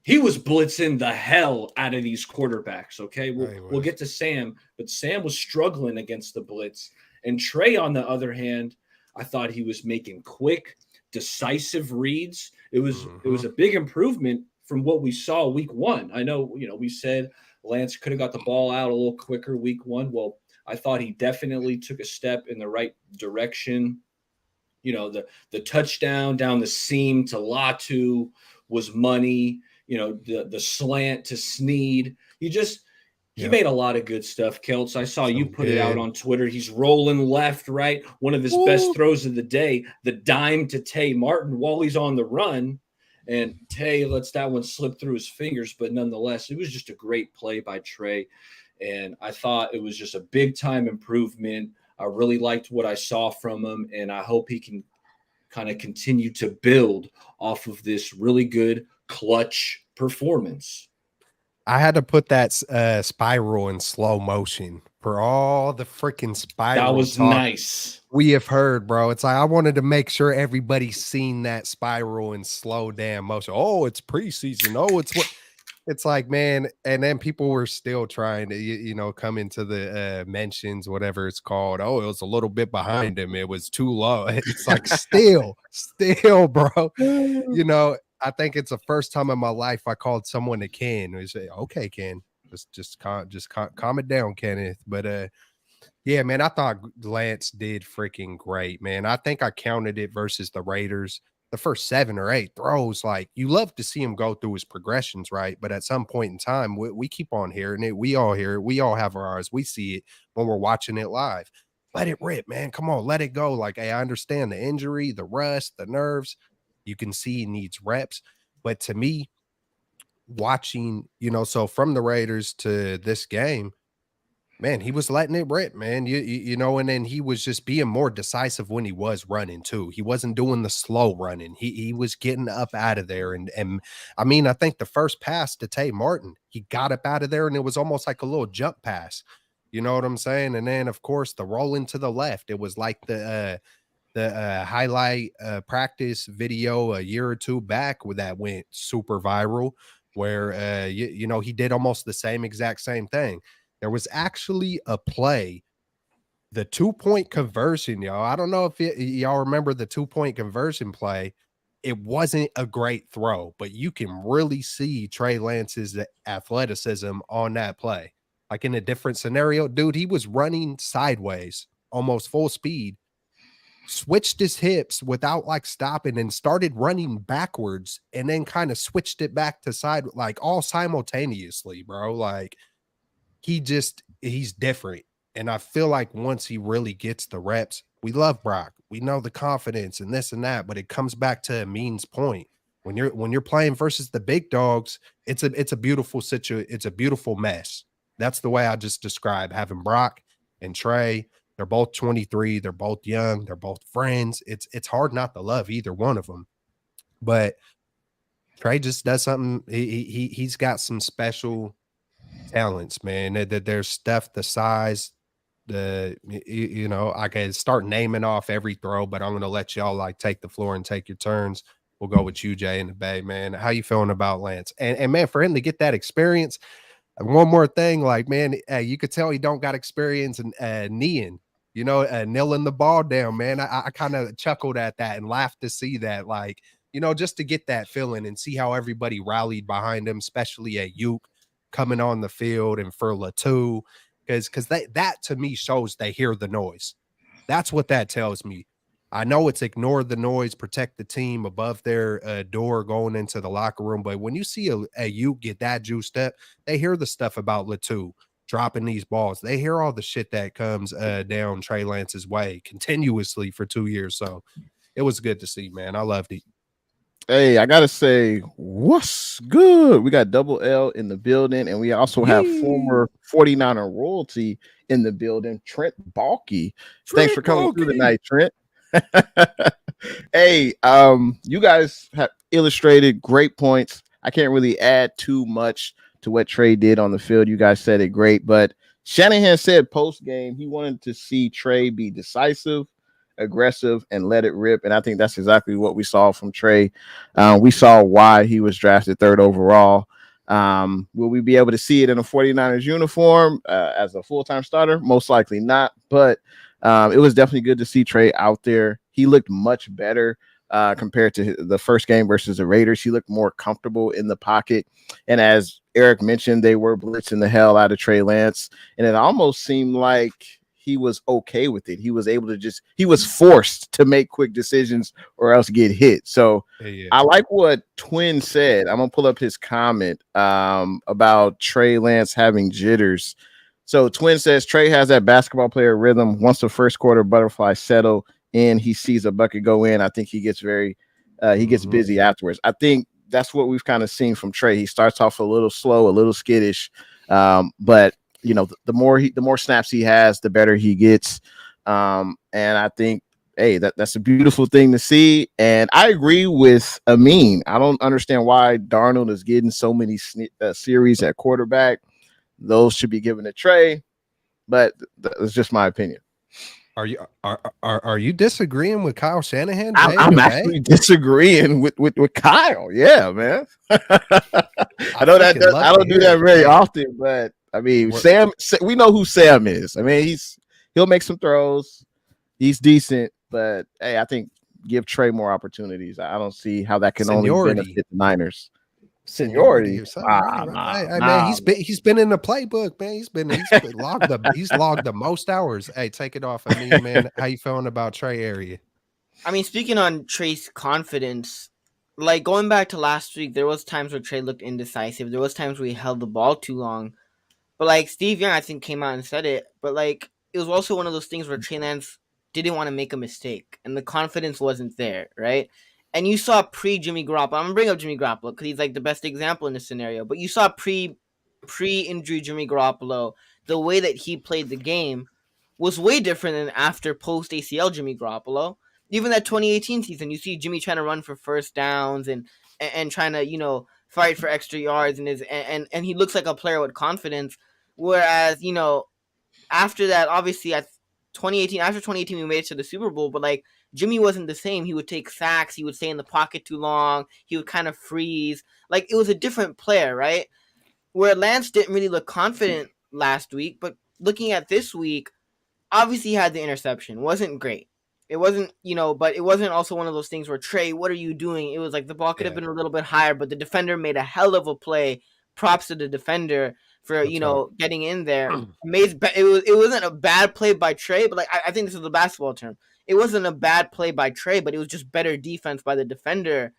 Speaker 3: he was blitzing the hell out of these quarterbacks. Okay, we'll get to Sam, but Sam was struggling against the blitz. And Trey, on the other hand, I thought he was making quick, decisive reads. It was a big improvement from what we saw week one. I know, we said Lance could have got the ball out a little quicker week one. Well, I thought he definitely took a step in the right direction. The touchdown down the seam to Latu was money. The slant to Snead. He made a lot of good stuff, Kelts. I saw you put it out on Twitter. He's rolling left, right. One of his best throws of the day, the dime to Tay Martin while he's on the run. And Tay lets that one slip through his fingers. But nonetheless, it was just a great play by Trey. And I thought it was just a big-time improvement. I really liked what I saw from him, and I hope he can kind of continue to build off of this really good clutch performance.
Speaker 1: I had to put that spiral in slow motion for all the freaking spiral.
Speaker 3: That was nice.
Speaker 1: We have heard, bro. It's like I wanted to make sure everybody's seen that spiral in slow damn motion. Oh, it's preseason. Oh, it's what. It's like, man, and then people were still trying to, come into the mentions, whatever it's called. Oh, it was a little bit behind him. It was too low. It's like still, bro. I think it's the first time in my life I called someone a Ken. We say, okay, Ken, just calm it down, Kenneth. But yeah, man, I thought Lance did freaking great, man. I think I counted it versus the Raiders. The first 7 or 8 throws, like you love to see him go through his progressions, right? But at some point in time, we keep on hearing it. We all hear it. We all have our eyes. We see it when we're watching it live. Let it rip, man. Come on, let it go. Like, hey, I understand the injury, the rust, the nerves. You can see he needs reps. But to me, watching, so from the Raiders to this game, man, he was letting it rip, man. And then he was just being more decisive when he was running too. He wasn't doing the slow running. He was getting up out of there. And I mean, I think the first pass to Tay Martin, he got up out of there and it was almost like a little jump pass. You know what I'm saying? And then of course the rolling to the left, it was like the highlight practice video a year or two back where that went super viral, where he did almost the exact same thing. There was actually a play, the 2-point conversion, y'all. I don't know if y'all remember the 2-point conversion play. It wasn't a great throw, but you can really see Trey Lance's athleticism on that play. Like in a different scenario, dude, he was running sideways, almost full speed, switched his hips without like stopping and started running backwards and then kind of switched it back to side, like all simultaneously, bro. Like, he's different. And I feel like once he really gets the reps, we love Brock. We know the confidence and this and that, but it comes back to Amin's point. When you're playing versus the big dogs, it's a beautiful situation. It's a beautiful mess. That's the way I just describe having Brock and Trey. They're both 23. They're both young. They're both friends. It's hard not to love either one of them. But Trey just does something. He's got some special talents, man. That there's stuff, the size, I can start naming off every throw, but I'm gonna let y'all like take the floor and take your turns. We'll go with you, Jay, in the Bay, man. How you feeling about Lance? And man, for him to get that experience, one more thing, like, man, you could tell he don't got experience in kneeing, kneeling the ball down, man. I kind of chuckled at that and laughed to see that, like, just to get that feeling and see how everybody rallied behind him, especially at Uke coming on the field and for Latu, because that to me shows they hear the noise. That's what that tells me. I know it's ignore the noise, protect the team above their door going into the locker room, but when you see a Uke get that juiced up, they hear the stuff about Latu dropping these balls. They hear all the shit that comes down Trey Lance's way continuously for 2 years. So it was good to see, man. I loved it.
Speaker 2: Hey, I gotta say, what's good? We got Double L in the building, and we also have former 49er royalty in the building, Trent Balky. Thanks for coming through tonight, Trent. Hey, you guys have illustrated great points. I can't really add too much to what Trey did on the field. You guys said it great, but Shanahan said post game he wanted to see Trey be decisive, aggressive, and let it rip. And I think that's exactly what we saw from Trey. We saw why he was drafted 3rd overall. Will we be able to see it in a 49ers uniform as a full-time starter? Most likely not. But It was definitely good to see Trey out there. He looked much better compared to the first game versus the Raiders. He looked more comfortable in the pocket. And as Eric mentioned, they were blitzing the hell out of Trey Lance. And it almost seemed like he was okay with it. He was able to he was forced to make quick decisions or else get hit. So I like what Twin said. I'm going to pull up his comment about Trey Lance having jitters. So Twin says Trey has that basketball player rhythm. Once the first quarter butterflies settle in, he sees a bucket go in. I think he gets busy afterwards. I think that's what we've kind of seen from Trey. He starts off a little slow, a little skittish, but the more snaps he has, the better he gets. And I think, hey, that's a beautiful thing to see. And I agree with Amin. I don't understand why Darnold is getting so many series at quarterback. Those should be given to Trey, but that's just my opinion.
Speaker 1: Are you disagreeing with Kyle Shanahan?
Speaker 2: I'm actually disagreeing with Kyle. Yeah, man. I know that I don't do that very often, but I mean, Sam. We know who Sam is. I mean, he'll make some throws. He's decent, but hey, I think give Trey more opportunities. I don't see how that can only benefit the Niners. Seniority or something.
Speaker 1: Man, he's been in the playbook, man. He's logged the most hours. Hey, take it off of me, man. How you feeling about Trey area?
Speaker 4: I mean, speaking on Trey's confidence, like going back to last week, there was times where Trey looked indecisive. There was times where he held the ball too long. But like Steve Young, I think, came out and said it. But like it was also one of those things where Trey Lance didn't want to make a mistake, and the confidence wasn't there, right? And you saw pre-Jimmy Garoppolo. I'm gonna bring up Jimmy Garoppolo because he's like the best example in this scenario. But you saw pre-injury Jimmy Garoppolo, the way that he played the game was way different than after post ACL Jimmy Garoppolo. Even that 2018 season, you see Jimmy trying to run for first downs and trying to fight for extra yards, and he looks like a player with confidence. Whereas after that, obviously after 2018 we made it to the Super Bowl, but like Jimmy wasn't the same. He would take sacks. He would stay in the pocket too long. He would kind of freeze. Like it was a different player, right? Where Lance didn't really look confident last week, but looking at this week, obviously he had the interception. Wasn't great. It wasn't, but it wasn't also one of those things where, Trey, what are you doing? It was like the ball could have been a little bit higher, but the defender made a hell of a play. Props to the defender for, getting in there. It wasn't a bad play by Trey, but like I think this is the basketball term. It wasn't a bad play by Trey, but it was just better defense by the defender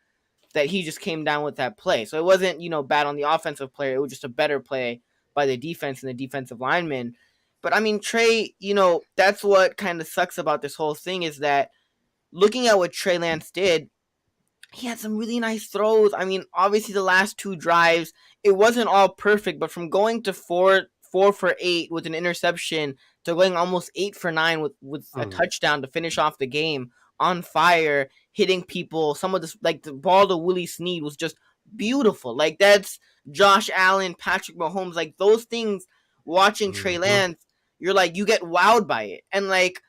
Speaker 4: that he just came down with that play. So it wasn't, bad on the offensive player. It was just a better play by the defense and the defensive lineman. But I mean, Trey, that's what kind of sucks about this whole thing is that looking at what Trey Lance did, he had some really nice throws. I mean, obviously the last two drives, it wasn't all perfect, but from going to 4 for 8 with an interception to going almost 8 for 9 with a touchdown to finish off the game on fire, hitting people. Some of this, like the ball to Willie Snead was just beautiful. Like that's Josh Allen, Patrick Mahomes, like those things. Watching Trey Lance, you're like, you get wowed by it. And like,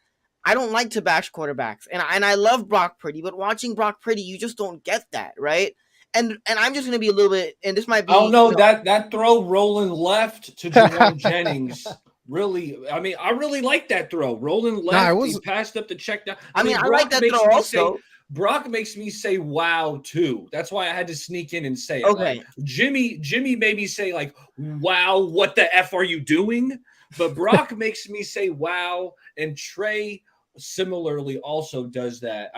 Speaker 4: I don't like to bash quarterbacks, and I love Brock Purdy, but watching Brock Purdy, you just don't get that, right? And I'm just gonna be a little bit, and this might be.
Speaker 3: Oh no, that throw rolling left to Jawan Jennings. Really, I mean, I really like that throw. Rolling left, he passed up the check down.
Speaker 4: I mean, I like that throw also.
Speaker 3: Brock makes me say wow too. That's why I had to sneak in and say it.
Speaker 4: Okay.
Speaker 3: Like, Jimmy made me say like, wow, what the F are you doing? But Brock makes me say wow, and Trey similarly also does that.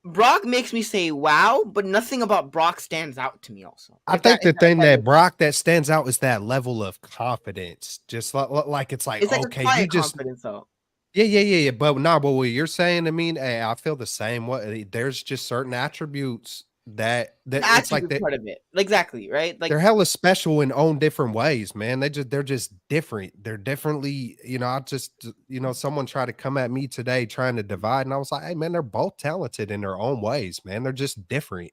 Speaker 4: Brock makes me say wow, but nothing about Brock stands out to me also.
Speaker 1: I think the thing that Brock that stands out is that level of confidence. Just like it's like okay, you just
Speaker 4: confidence though.
Speaker 1: Yeah. But what you're saying, I mean, hey, I feel the same. There's just certain attributes that it's like that
Speaker 4: part of it. Exactly, right? Like
Speaker 1: they're hella special in own different ways, man. They're just different. They're differently, I just someone tried to come at me today trying to divide, and I was like, hey man, they're both talented in their own ways, man. They're just different,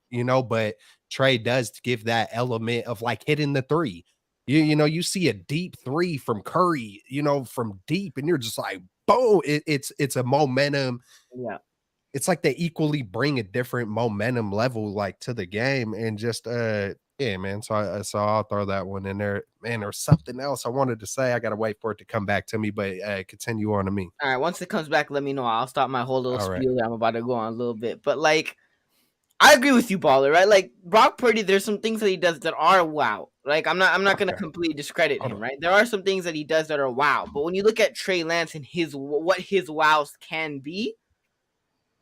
Speaker 1: but Trey does give that element of like hitting the three. You see a deep three from Curry, from deep, and you're just like, boom, it's a momentum.
Speaker 4: Yeah.
Speaker 1: It's like they equally bring a different momentum level like to the game, and just Yeah, man. So I'll throw that one in there. Man, there's something else I wanted to say. I gotta wait for it to come back to me, but continue on to me.
Speaker 4: All right, once it comes back, let me know. I'll stop my whole little
Speaker 1: All right.
Speaker 4: spiel that I'm about to go on a little bit. But like, I agree with you, Baller. Right? Like Brock Purdy, there's some things that he does that are wow. Like I'm not gonna
Speaker 1: Okay.
Speaker 4: completely discredit
Speaker 1: Hold
Speaker 4: him.
Speaker 1: on.
Speaker 4: Right? There are some things that he does that are wow. But when you look at Trey Lance and what his wows can be,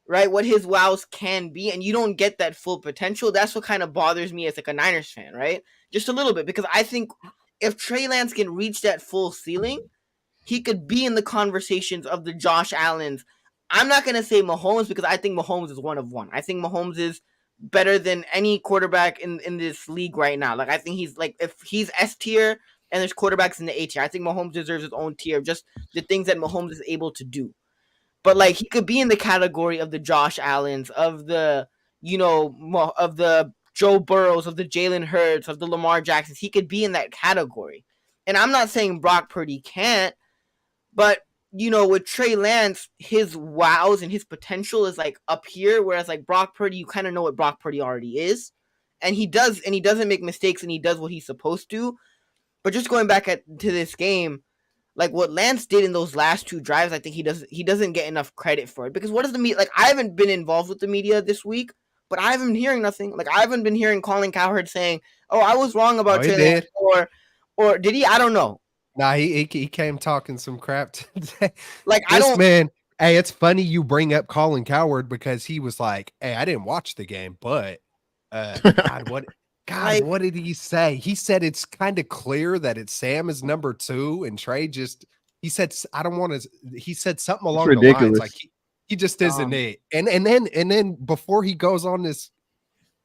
Speaker 4: right? What his wows can be, and you don't get that full potential. That's what kind of bothers me as like a Niners fan, right? Just a little bit, because I think if Trey Lance can reach that full ceiling, he could be in the conversations of the Josh Allens. I'm not gonna say Mahomes because I think Mahomes is one of one. I think Mahomes is better than any quarterback in this league right now. Like I think he's like, if he's S tier and there's quarterbacks in the A tier, I think Mahomes deserves his own tier of just the things that Mahomes is able to do. But like he could be in the category of the Josh Allens, of the of the Joe Burrows, of the Jalen Hurts, of the Lamar Jacksons. He could be in that category. And I'm not saying Brock Purdy can't, but with Trey Lance, his wows and his potential is like up here, whereas like Brock Purdy, you kind of know what Brock Purdy already is, and he doesn't make mistakes, and he does what he's supposed to. But just going back to this game, like what Lance did in those last two drives, I think he doesn't get enough credit for it, because what does the media, like, I haven't been involved with the media this week, but I haven't been hearing nothing. Like I haven't been hearing Colin Cowherd saying, "Oh, I was wrong
Speaker 1: Oh,
Speaker 4: about
Speaker 1: he
Speaker 4: Trey Lance,"
Speaker 1: did.
Speaker 4: or did he? I don't know.
Speaker 1: Nah, he came talking some crap today.
Speaker 4: Like I
Speaker 1: This
Speaker 4: don't.
Speaker 1: man, hey, it's funny you bring up Colin Cowherd because he was like, "Hey, I didn't watch the game, but God,
Speaker 4: Like,
Speaker 1: what did he say? He said it's kind of clear that it's Sam is number 2 and Trey just he said I don't want to he said something
Speaker 2: It's
Speaker 1: along the lines like
Speaker 2: ridiculous.
Speaker 1: he just isn't it. And then before he goes on this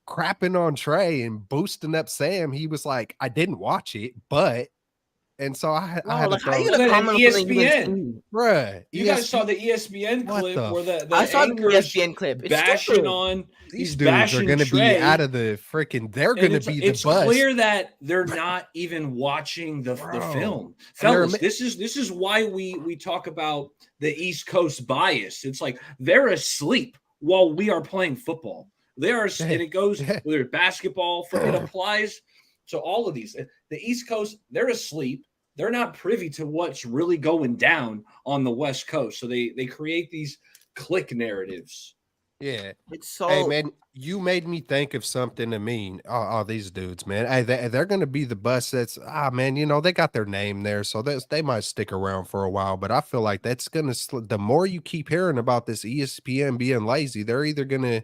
Speaker 1: crapping on Trey and boosting up Sam, he was like, I didn't watch it, but and so I
Speaker 4: no,
Speaker 1: had to
Speaker 4: like how you
Speaker 1: throw
Speaker 3: Well,
Speaker 4: gonna
Speaker 3: then
Speaker 4: comment on something you didn't
Speaker 3: ESPN.
Speaker 4: see?
Speaker 1: bruh,
Speaker 3: You guys saw
Speaker 1: ESPN.
Speaker 3: the ESPN
Speaker 1: What
Speaker 3: clip
Speaker 1: the
Speaker 3: where the
Speaker 4: I saw the
Speaker 3: anchors
Speaker 4: ESPN clip. It's
Speaker 3: bashing
Speaker 4: stupid.
Speaker 3: on
Speaker 1: These
Speaker 3: he's
Speaker 1: dudes are
Speaker 3: bashing
Speaker 1: gonna be out
Speaker 3: Trey,
Speaker 1: of the freaking they're
Speaker 3: and
Speaker 1: gonna be the
Speaker 3: it's
Speaker 1: bus,
Speaker 3: clear that they're not even watching the
Speaker 1: bro.
Speaker 3: film.
Speaker 1: And they're
Speaker 3: Fellas, this is why we talk about the East Coast bias. It's like they're asleep while we are playing football. They are, and it goes whether it's basketball, it applies to all of these. The East Coast, they're asleep. They're not privy to what's really going down on the West Coast. So they create these click narratives.
Speaker 1: yeah.
Speaker 4: It's
Speaker 1: Hey
Speaker 4: so
Speaker 1: man, you made me think of something to mean. Oh, these dudes, man. Hey, they're gonna be the bus that's man, they got their name there, so they might stick around for a while. But I feel like that's gonna the more you keep hearing about this ESPN being lazy, they're either gonna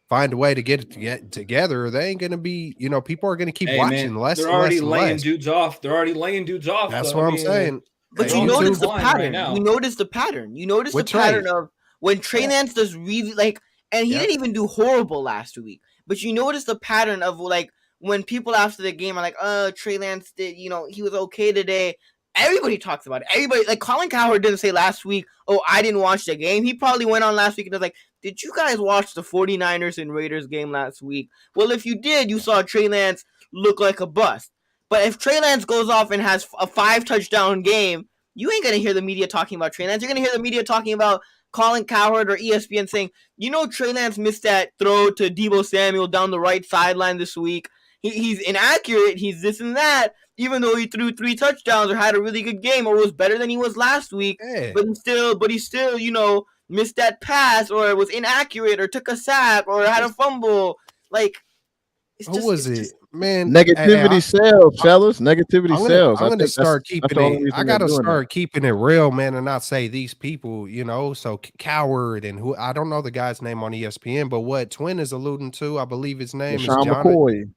Speaker 1: find a way to get it to get together, or they ain't gonna be, people are gonna keep
Speaker 3: Hey man,
Speaker 1: watching less
Speaker 3: they're
Speaker 1: and
Speaker 3: already
Speaker 1: less and
Speaker 3: laying
Speaker 1: less.
Speaker 3: dudes off. They're already laying dudes off.
Speaker 1: That's
Speaker 3: Though.
Speaker 1: what
Speaker 3: I
Speaker 1: I'm
Speaker 3: mean,
Speaker 1: saying.
Speaker 4: But
Speaker 3: they're
Speaker 4: you
Speaker 3: on the
Speaker 4: notice the
Speaker 3: decline right
Speaker 4: pattern.
Speaker 3: now.
Speaker 4: You notice the pattern. You notice the
Speaker 1: With Trey.
Speaker 4: pattern of when Trey
Speaker 1: Yeah.
Speaker 4: Lance does really like, and he
Speaker 1: Yep.
Speaker 4: didn't even do horrible last week. But you notice the pattern of like when people after the game are like, Trey Lance did, he was okay today. Everybody talks about it. Everybody, like Colin Cowherd didn't say last week, "Oh, I didn't watch the game." He probably went on last week and was like, "Did you guys watch the 49ers and Raiders game last week?" Well, if you did, you saw Trey Lance look like a bust. But if Trey Lance goes off and has a 5 touchdown game, you ain't gonna hear the media talking about Trey Lance. You're gonna hear the media talking about Colin Cowherd or ESPN saying, Trey Lance missed that throw to Deebo Samuel down the right sideline this week. He's inaccurate. He's this and that. Even though he threw 3 touchdowns or had a really good game or was better than he was last week,
Speaker 1: Yeah.
Speaker 4: but he still, missed that pass or was inaccurate or took a sack or had a fumble. Like,
Speaker 1: Who was it? Man,
Speaker 2: Negativity sells, fellas. Negativity sells.
Speaker 1: I'm
Speaker 2: I
Speaker 1: gonna
Speaker 2: think that's
Speaker 1: start keeping
Speaker 2: the only
Speaker 1: it. I
Speaker 2: reason they're
Speaker 1: gotta
Speaker 2: doing that.
Speaker 1: start keeping it real, man, and not say these people, So Coward and who I don't know the guy's name on ESPN, but what Twin is alluding to, I believe his name is
Speaker 2: Sean McCoy.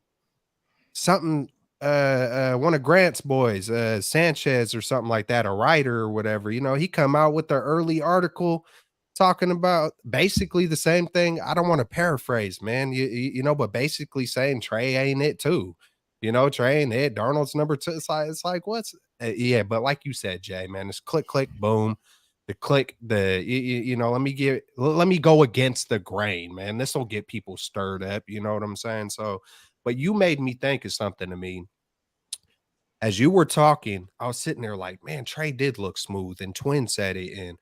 Speaker 1: something. One of Grant's boys, Sanchez or something like that, a writer or whatever. He come out with the early article talking about basically the same thing. I don't want to paraphrase, man. But basically saying Trey ain't it too. Trey ain't it. Darnold's number 2. It's like what's yeah, but like you said, Jay, man, it's click, click, boom. The click, let me go against the grain, man. This will get people stirred up. You know what I'm saying? So, but you made me think of something to me. As you were talking, I was sitting there like, man, Trey did look smooth, and Twin said it, and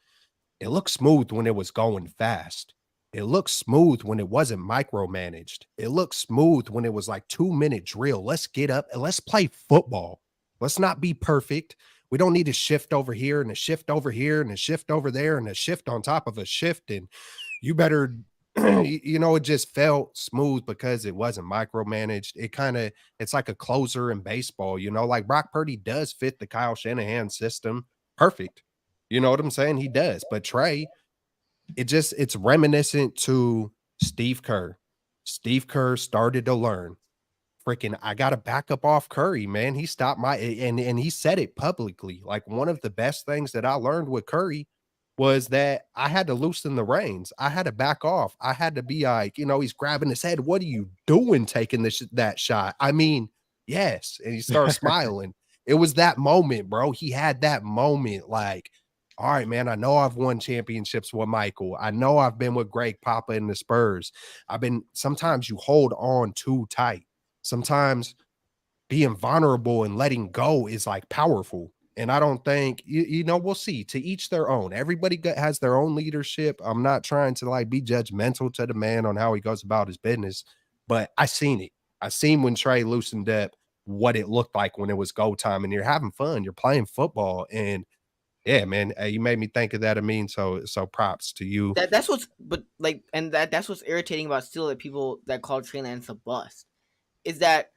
Speaker 1: it looked smooth when it was going fast. It looked smooth when it wasn't micromanaged. It looked smooth when it was like 2-minute drill. Let's get up and let's play football. Let's not be perfect. We don't need to shift over here and a shift over here and a shift over there and a shift on top of a shift. And you better, it just felt smooth because it wasn't micromanaged. It's like a closer in baseball, like Brock Purdy does fit the Kyle Shanahan system. Perfect. You know what I'm saying? He does. But Trey, it's reminiscent to Steve Kerr. Steve Kerr started to learn. Freaking, I got to back up off Curry, man. He stopped and he said it publicly. Like, one of the best things that I learned with Curry was that I had to loosen the reins. I had to back off. I had to be like, he's grabbing his head. What are you doing taking that shot? I mean, yes. And he started smiling. It was that moment, bro. He had that moment like, all right, man, I know I've won championships with Michael. I know I've been with Greg Papa and the Spurs. Sometimes you hold on too tight. Sometimes being vulnerable and letting go is like powerful. And I don't think, we'll see. To each their own. Everybody has their own leadership. I'm not trying to like be judgmental to the man on how he goes about his business, but I seen it. I seen when Trey loosened up what it looked like when it was go time and you're having fun. You're playing football. And yeah, man, you made me think of that. I mean, so props to you.
Speaker 4: That's what's irritating about still that people that call Trey Lance a bust is that,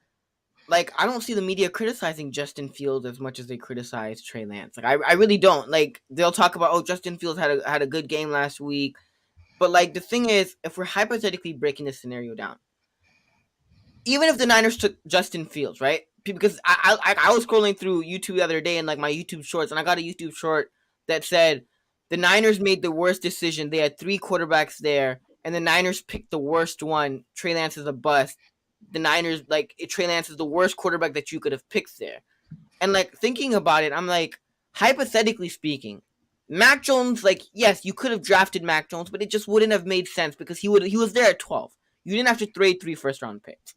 Speaker 4: like, I don't see the media criticizing Justin Fields as much as they criticize Trey Lance. Like, I really don't. Like, they'll talk about, Justin Fields had a good game last week, but like the thing is, if we're hypothetically breaking this scenario down, even if the Niners took Justin Fields, right? Because I was scrolling through YouTube the other day and like my YouTube shorts, and I got a YouTube short that said the Niners made the worst decision. They had 3 quarterbacks there, and the Niners picked the worst one. Trey Lance is a bust. The Niners, like, Trey Lance is the worst quarterback that you could have picked there. And like thinking about it, I'm like, hypothetically speaking, Mac Jones, like, yes, you could have drafted Mac Jones, but it just wouldn't have made sense because he was there at 12. You didn't have to trade 3 first-round picks.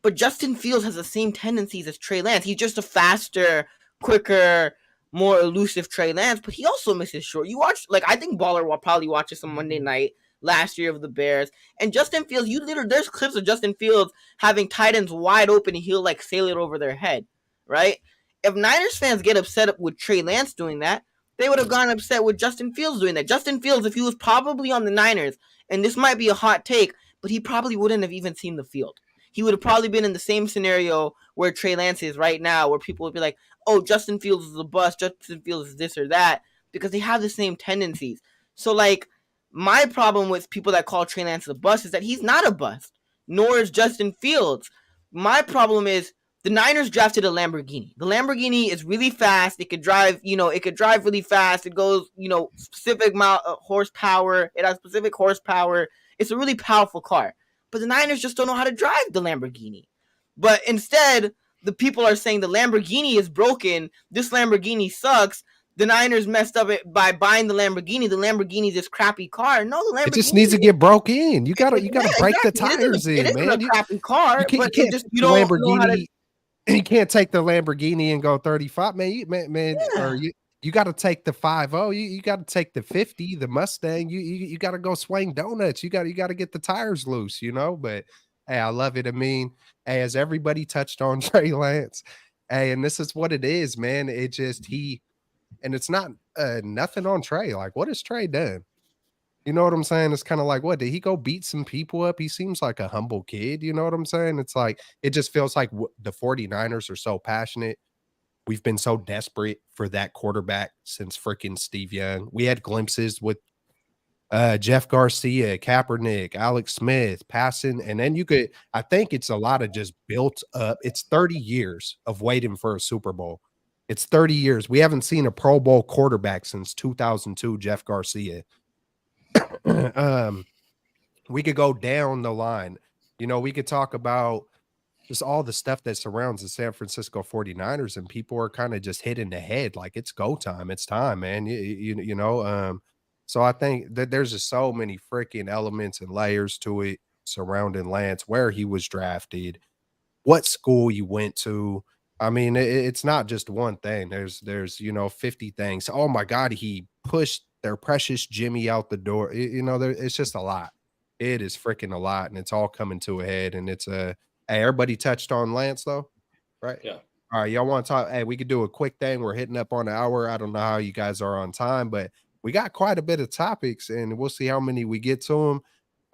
Speaker 4: But Justin Fields has the same tendencies as Trey Lance. He's just a faster, quicker, more elusive Trey Lance, but he also misses short. You watch, like, I think Baller will probably watch this on Monday night last year of the Bears. And Justin Fields, there's clips of Justin Fields having tight ends wide open and he'll, like, sail it over their head, right? If Niners fans get upset with Trey Lance doing that, they would have gone upset with Justin Fields doing that. Justin Fields, if he was probably on the Niners, and this might be a hot take, but he probably wouldn't have even seen the field. He would have probably been in the same scenario where Trey Lance is right now, where people would be like, oh, Justin Fields is a bust, Justin Fields is this or that, because they have the same tendencies. So, like, my problem with people that call Trey Lance a bust is that he's not a bust, nor is Justin Fields. My problem is the Niners drafted a Lamborghini. The Lamborghini is really fast. It could drive really fast. It goes, specific horsepower. It has specific horsepower. It's a really powerful car. But the Niners just don't know how to drive the Lamborghini. But instead, the people are saying the Lamborghini is broken. This Lamborghini sucks. The Niners messed up it by buying the Lamborghini. The Lamborghini is this crappy car. No, the Lamborghini.
Speaker 1: It just needs to get broke in. You gotta break the tires in, man.
Speaker 4: It is a crappy car.
Speaker 1: You can't take the Lamborghini and go 35, man. Yeah. Or you got to take the 50. You got to take the 50, the Mustang. You got to go swing donuts. You got to get the tires loose, But hey, I love it. I mean, hey, as everybody touched on Trey Lance, hey, and this is what it is, man. It just and it's not nothing on Trey. Like, what has Trey done? You know what I'm saying? It's kind of like, what, did he go beat some people up? He seems like a humble kid. You know what I'm saying? It's like, it just feels like the 49ers are so passionate. We've been so desperate for that quarterback since freaking Steve Young. We had glimpses with Jeff Garcia, Kaepernick, Alex Smith passing. And then I think it's a lot of just built up. It's 30 years of waiting for a Super Bowl. It's 30 years. We haven't seen a Pro Bowl quarterback since 2002, Jeff Garcia. We could go down the line. We could talk about just all the stuff that surrounds the San Francisco 49ers, and people are kind of just hitting the head like it's go time. It's time, man. So I think that there's just so many freaking elements and layers to it surrounding Lance, where he was drafted, what school you went to. I mean, it's not just one thing. There's 50 things. Oh my God, he pushed their precious Jimmy out the door. You know, it's just a lot. It is freaking a lot, and it's all coming to a head. And it's a hey, everybody touched on Lance though, right?
Speaker 3: Yeah.
Speaker 1: All right, y'all want to talk? Hey, we could do a quick thing. We're hitting up on an hour. I don't know how you guys are on time, but we got quite a bit of topics, and we'll see how many we get to them.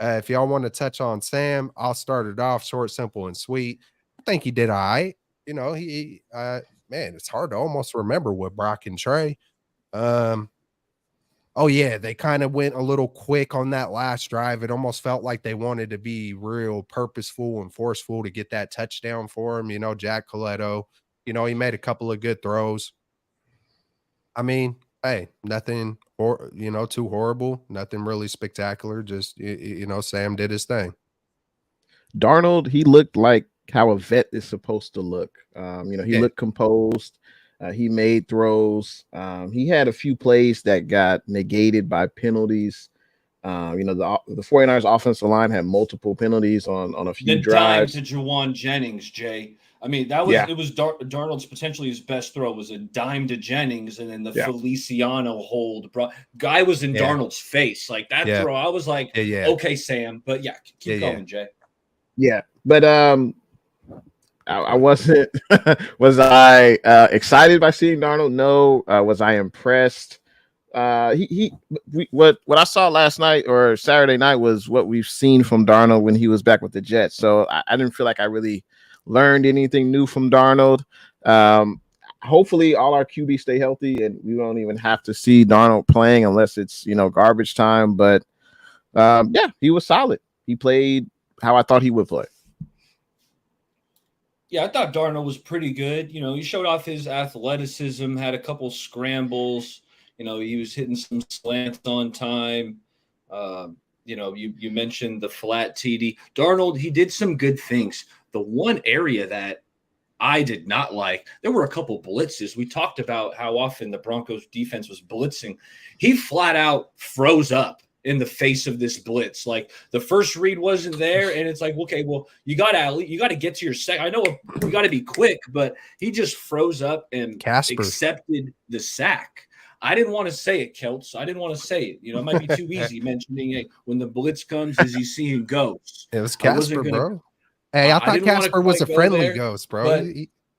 Speaker 1: If y'all want to touch on Sam, I'll start it off short, simple, and sweet. I think he did all right. You know, man, it's hard to almost remember with Brock and Trey. Oh yeah, they kind of went a little quick on that last drive. It almost felt like they wanted to be real purposeful and forceful to get that touchdown for him. You know, Jack Coletto, you know, he made a couple of good throws. I mean, hey, nothing, you know, too horrible, nothing really spectacular. Just, you know, Sam did his thing.
Speaker 2: Darnold, he looked like how a vet is supposed to look. You know, he looked composed. He made throws. He had a few plays that got negated by penalties. You know, the 49ers offensive line had multiple penalties on a few drives.
Speaker 3: The dime to Juwan Jennings, Jay. I mean, that was it was Darnold's potentially his best throw was a dime to Jennings, and then the Feliciano hold. Guy was in Darnold's face. Like that throw, I was like, okay, Sam. But keep going, Jay.
Speaker 2: Yeah. But I wasn't was I excited by seeing Darnold? No. Was I impressed? What I saw last night or Saturday night was what we've seen from Darnold when he was back with the Jets. So I didn't feel like I really learned anything new from Darnold. Hopefully all our QB stay healthy and we don't even have to see Darnold playing unless it's, you know, garbage time. But he was solid. He played how I thought he would play.
Speaker 3: Yeah, I thought Darnold was pretty good. You know, he showed off his athleticism, had a couple scrambles. You know, he was hitting some slants on time. You know, you mentioned the flat TD. Darnold, he did some good things. The one area that I did not like, there were a couple blitzes. We talked about how often the Broncos defense was blitzing. He flat out froze up in the face of this blitz. Like the first read wasn't there, and it's like, okay, well, you got to get to your second. I know you got to be quick, but he just froze up and accepted the sack. I didn't want to say it, Kelts. I didn't want to say it. You know, it might be too easy mentioning when the blitz comes, is he seeing ghosts?
Speaker 1: It was Casper, bro. Hey, I thought Casper was a friendly ghost, bro.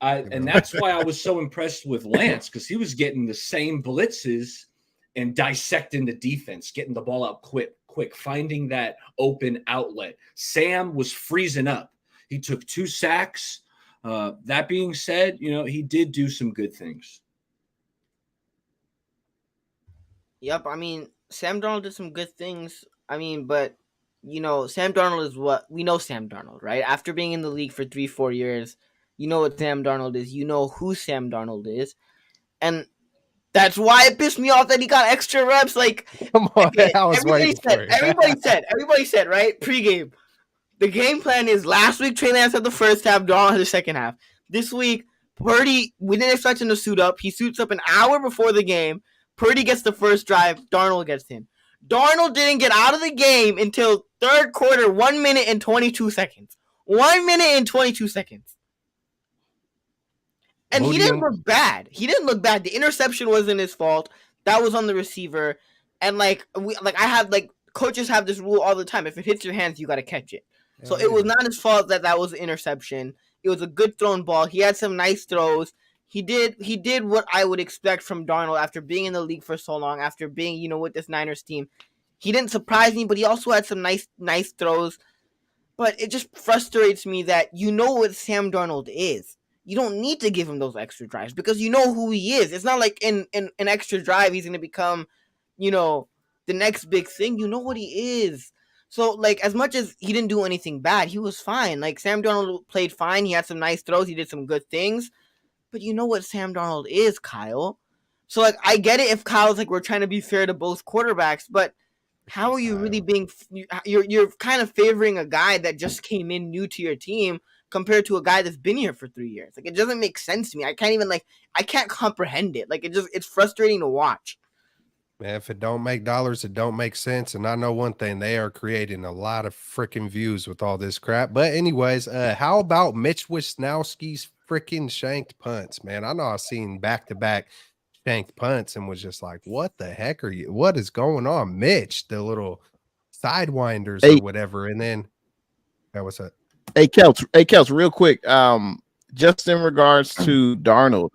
Speaker 3: And that's why I was so impressed with Lance, because he was getting the same blitzes and dissecting the defense, getting the ball out quick, finding that open outlet. Sam was freezing up. He took 2 sacks. That being said, you know, he did do some good things.
Speaker 4: Yep, I mean, Sam Darnold did some good things. I mean, but, you know, Sam Darnold is what we know Sam Darnold, right? After being in the league for 3-4 years, you know what Sam Darnold is. You know who Sam Darnold is. And that's why it pissed me off that he got extra reps. Like,
Speaker 1: come on, I was waiting for it.
Speaker 4: Everybody said, right? Pre-game. The game plan is last week, Trey Lance had the first half, Darnold had the second half. This week, Purdy, we didn't expect him to suit up. He suits up an hour before the game. Purdy gets the first drive. Darnold gets him. Darnold didn't get out of the game until third quarter, 1 minute and 22 seconds. 1 minute and 22 seconds. And he didn't look bad. The interception wasn't his fault. That was on the receiver. And coaches have this rule all the time. If it hits your hands, you got to catch it. So it was not his fault that was an interception. It was a good thrown ball. He had some nice throws. He did what I would expect from Darnold after being in the league for so long, after being, you know, with this Niners team. He didn't surprise me, but he also had some nice throws. But it just frustrates me that you know what Sam Darnold is. You don't need to give him those extra drives because you know who he is. It's not like in an extra drive he's going to become, you know, the next big thing. You know what he is. So, like, as much as he didn't do anything bad, he was fine. Like, Sam Darnold played fine. He had some nice throws. He did some good things. But you know what Sam Darnold is, Kyle. So, like, I get it if Kyle's like, we're trying to be fair to both quarterbacks, but how are you really being – you're kind of favoring a guy that just came in new to your team compared to a guy that's been here for 3 years. Like, it doesn't make sense to me. I can't comprehend it. Like, it's frustrating to watch.
Speaker 1: Man, if it don't make dollars, it don't make sense. And I know one thing, they are creating a lot of freaking views with all this crap. But anyways, how about Mitch Wisnowski's freaking shanked punts, man? I know I've seen back-to-back shanked punts and was just like, "What the heck are you? What is going on, Mitch?" The little sidewinders or
Speaker 2: Hey,
Speaker 1: whatever, and then what's up?
Speaker 2: Kelts, real quick. Just in regards to Darnold,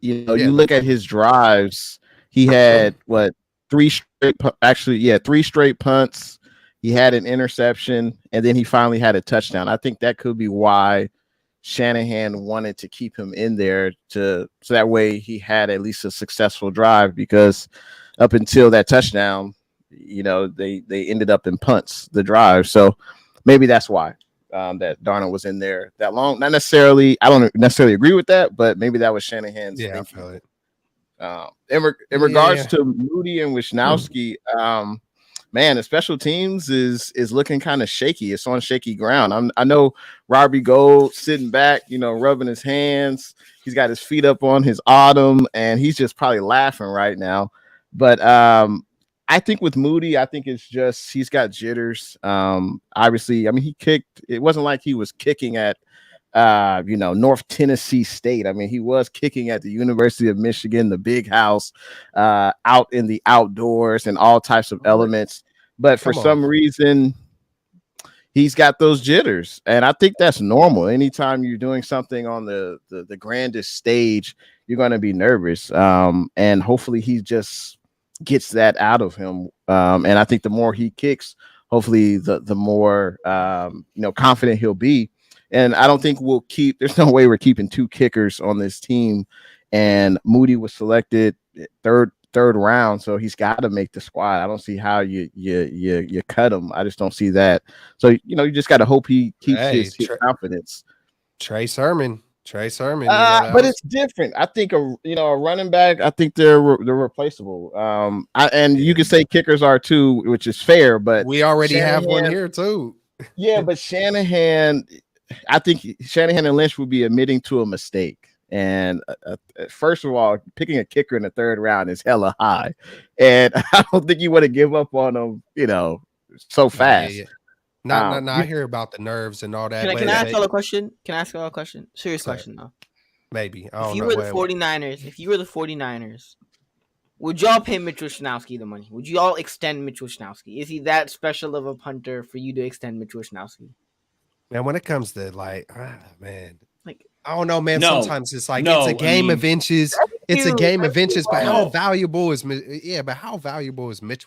Speaker 1: Yeah,
Speaker 2: you look at his drives. He had what three straight punts. He had an interception, and then he finally had a touchdown. I think that could be why Shanahan wanted to keep him in there so that way he had at least a successful drive, because up until that touchdown, they ended up in punts the drive. So maybe that's why that Darnold was in there that long. Not necessarily, I don't necessarily agree with that, but maybe that was Shanahan's
Speaker 1: yeah, I
Speaker 2: thinking.
Speaker 1: feel it.
Speaker 2: In regards to Moody and Wisnowski, man, the special teams is looking kind of shaky. It's on shaky ground. I know Robbie Gold sitting back, rubbing his hands. He's got his feet up on his Autumn, and he's just probably laughing right now. But I think with Moody, I think it's just he's got jitters. Obviously, I mean, he kicked. It wasn't like he was kicking at North Tennessee State. I mean, he was kicking at the University of Michigan, the big house, out in the outdoors and all types of elements. But for some reason, he's got those jitters. And I think that's normal. Anytime you're doing something on the grandest stage, you're going to be nervous. And hopefully he just gets that out of him. And I think the more he kicks, hopefully the more, confident he'll be. And I don't think there's no way we're keeping two kickers on this team. And Moody was selected third round, so he's got to make the squad. I don't see how you cut him. I just don't see that. So, you just got to hope he keeps his confidence.
Speaker 1: Trey Sermon.
Speaker 2: But it's different. I think a running back, I think they're replaceable. And you can say kickers are too, which is fair, but
Speaker 1: we already have one here too.
Speaker 2: Yeah, but Shanahan, I think Shanahan and Lynch would be admitting to a mistake. And first of all, picking a kicker in the third round is hella high. And I don't think you want to give up on them, so fast.
Speaker 1: I hear about the nerves and all that.
Speaker 4: Can I ask y'all a question? Serious question, though.
Speaker 1: Maybe.
Speaker 4: If you were the 49ers, would y'all pay Mitch Wisnowski the money? Would you all extend Mitch Wisnowski? Is he that special of a punter for you to extend Mitch Wisnowski?
Speaker 1: Man, when it comes to I don't know, man.
Speaker 3: No,
Speaker 1: sometimes it's like it's a game of inches. It's a game of inches. But how valuable is Mitch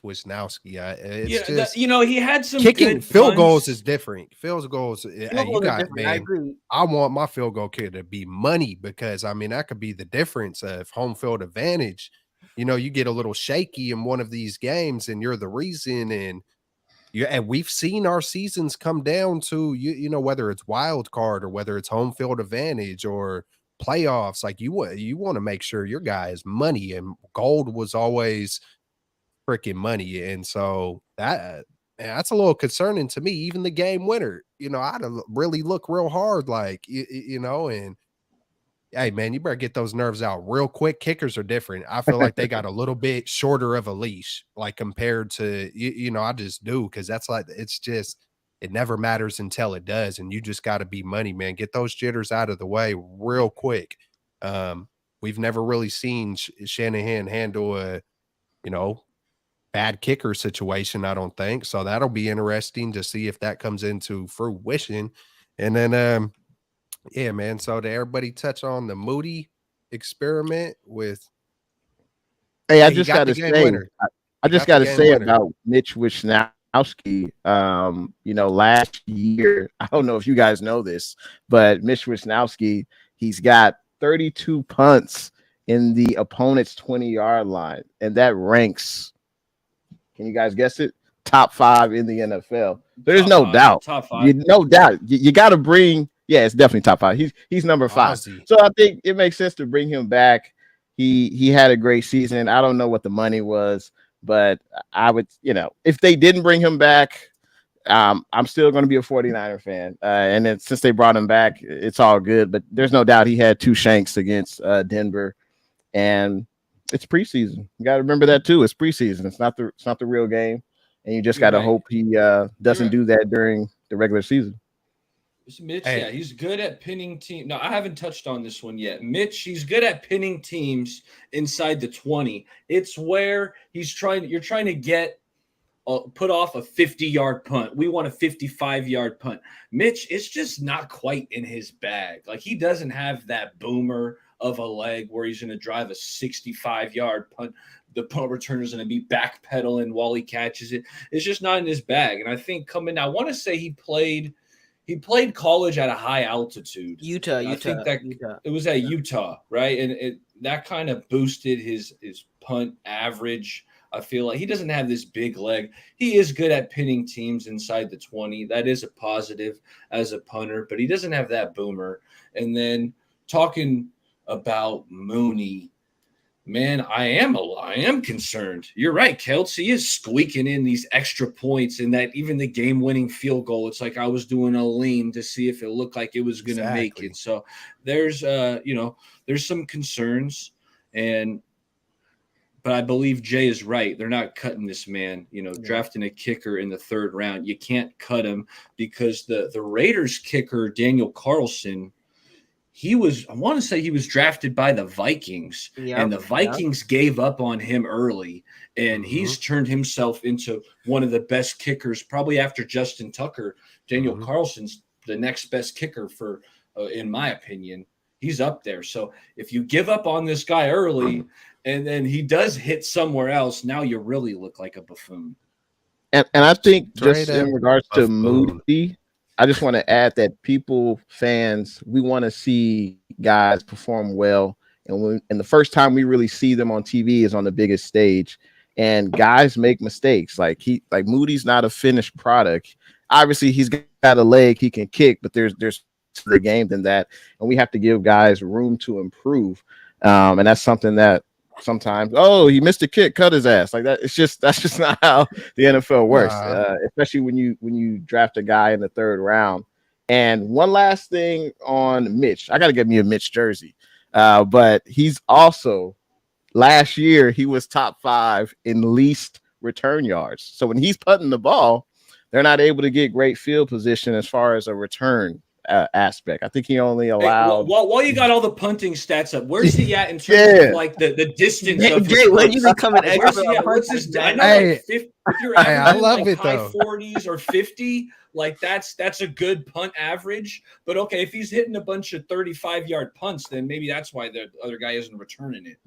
Speaker 1: Wisnowski? It's just
Speaker 3: he had some
Speaker 1: kicking
Speaker 3: good
Speaker 1: field
Speaker 3: punts.
Speaker 1: goals is different. Field goals, you got
Speaker 4: different.
Speaker 1: man.
Speaker 4: I agree.
Speaker 1: I want my field goal kicker to be money, because I mean that could be the difference of home field advantage. You get a little shaky in one of these games, and you're the reason. And we've seen our seasons come down to whether it's wild card or whether it's home field advantage or playoffs. Like you want to make sure your guy is money, and gold was always freaking money. And so that's a little concerning to me. Even the game winner, I'd really look real hard, like and. Hey, man, you better get those nerves out real quick. Kickers are different. I feel like they got a little bit shorter of a leash, like compared to, I just do, because that's like, it's just, it never matters until it does. And you just got to be money, man. Get those jitters out of the way real quick. We've never really seen Shanahan handle a, bad kicker situation, I don't think. So that'll be interesting to see if that comes into fruition. And then, yeah, man. So did everybody touch on the Moody experiment with?
Speaker 2: Hey, I just got to say, about Mitch Wisnowski. Last year, I don't know if you guys know this, but Mitch Wisnowski, he's got 32 punts in the opponent's 20-yard line, and that ranks. Can you guys guess it? Top 5 in the NFL. There's no doubt.
Speaker 3: Top 5.
Speaker 2: No doubt. You got to bring. Yeah, it's definitely top 5. He's number 5.
Speaker 1: Ozzy.
Speaker 2: So I think it makes sense to bring him back. He had a great season. I don't know what the money was, but I would, if they didn't bring him back, I'm still going to be a 49er fan. And then since they brought him back, it's all good. But there's no doubt he had 2 shanks against Denver, and it's preseason. You got to remember that too. It's preseason. It's not the real game, and you just got to hope he doesn't do that during the regular season.
Speaker 3: Mitch,
Speaker 1: Hey.
Speaker 3: yeah, he's good at pinning teams. No, I haven't touched on this one yet. Mitch, he's good at pinning teams inside the 20. It's where you're trying to get put off a 50-yard punt. We want a 55-yard punt. Mitch, it's just not quite in his bag. Like, he doesn't have that boomer of a leg where he's going to drive a 65-yard punt. The punt returner is going to be backpedaling while he catches it. It's just not in his bag. And I think I want to say he played college at a high altitude.
Speaker 4: Utah.
Speaker 3: I think that
Speaker 4: Utah.
Speaker 3: It was at Utah, right? And that kind of boosted his punt average. I feel like he doesn't have this big leg. He is good at pinning teams inside the 20. That is a positive as a punter, but he doesn't have that boomer. And then talking about Mooney, man, I am concerned. You're right, Kelts. He is squeaking in these extra points, and that even the game-winning field goal. It's like I was doing a lean to see if it looked like it was going to make it. So there's, there's some concerns, but I believe Jay is right. They're not cutting this man. Drafting a kicker in the 3rd round, you can't cut him because the Raiders kicker Daniel Carlson. I want to say he was drafted by the Vikings, and the Vikings gave up on him early, and he's turned himself into one of the best kickers, probably after Justin Tucker. Daniel Carlson's the next best kicker in my opinion. He's up there. So if you give up on this guy early and then he does hit somewhere else, now you really look like a buffoon.
Speaker 2: And I think just in regards to Moody, I just want to add that fans, we want to see guys perform well. And the first time we really see them on TV is on the biggest stage. And guys make mistakes. Like Moody's not a finished product. Obviously, he's got a leg he can kick, but there's to the game than that. And we have to give guys room to improve. And that's something that sometimes, he missed a kick, cut his ass. Like that. That's just not how the NFL works. Especially when you draft a guy in the 3rd round. And one last thing on Mitch, I got to get me a Mitch jersey. But he's also, last year he was top 5 in least return yards. So when he's putting the ball, they're not able to get great field position as far as a return aspect. I think he only allowed.
Speaker 3: While you got all the punting stats up, where's he at in terms of like the distance of
Speaker 4: Jay, when you become an expert,
Speaker 3: what's his? I know, like 50, if you're averaging like high 40s or 50, like that's a good punt average. But okay, if he's hitting a bunch of 35-yard punts, then maybe that's why the other guy isn't returning it.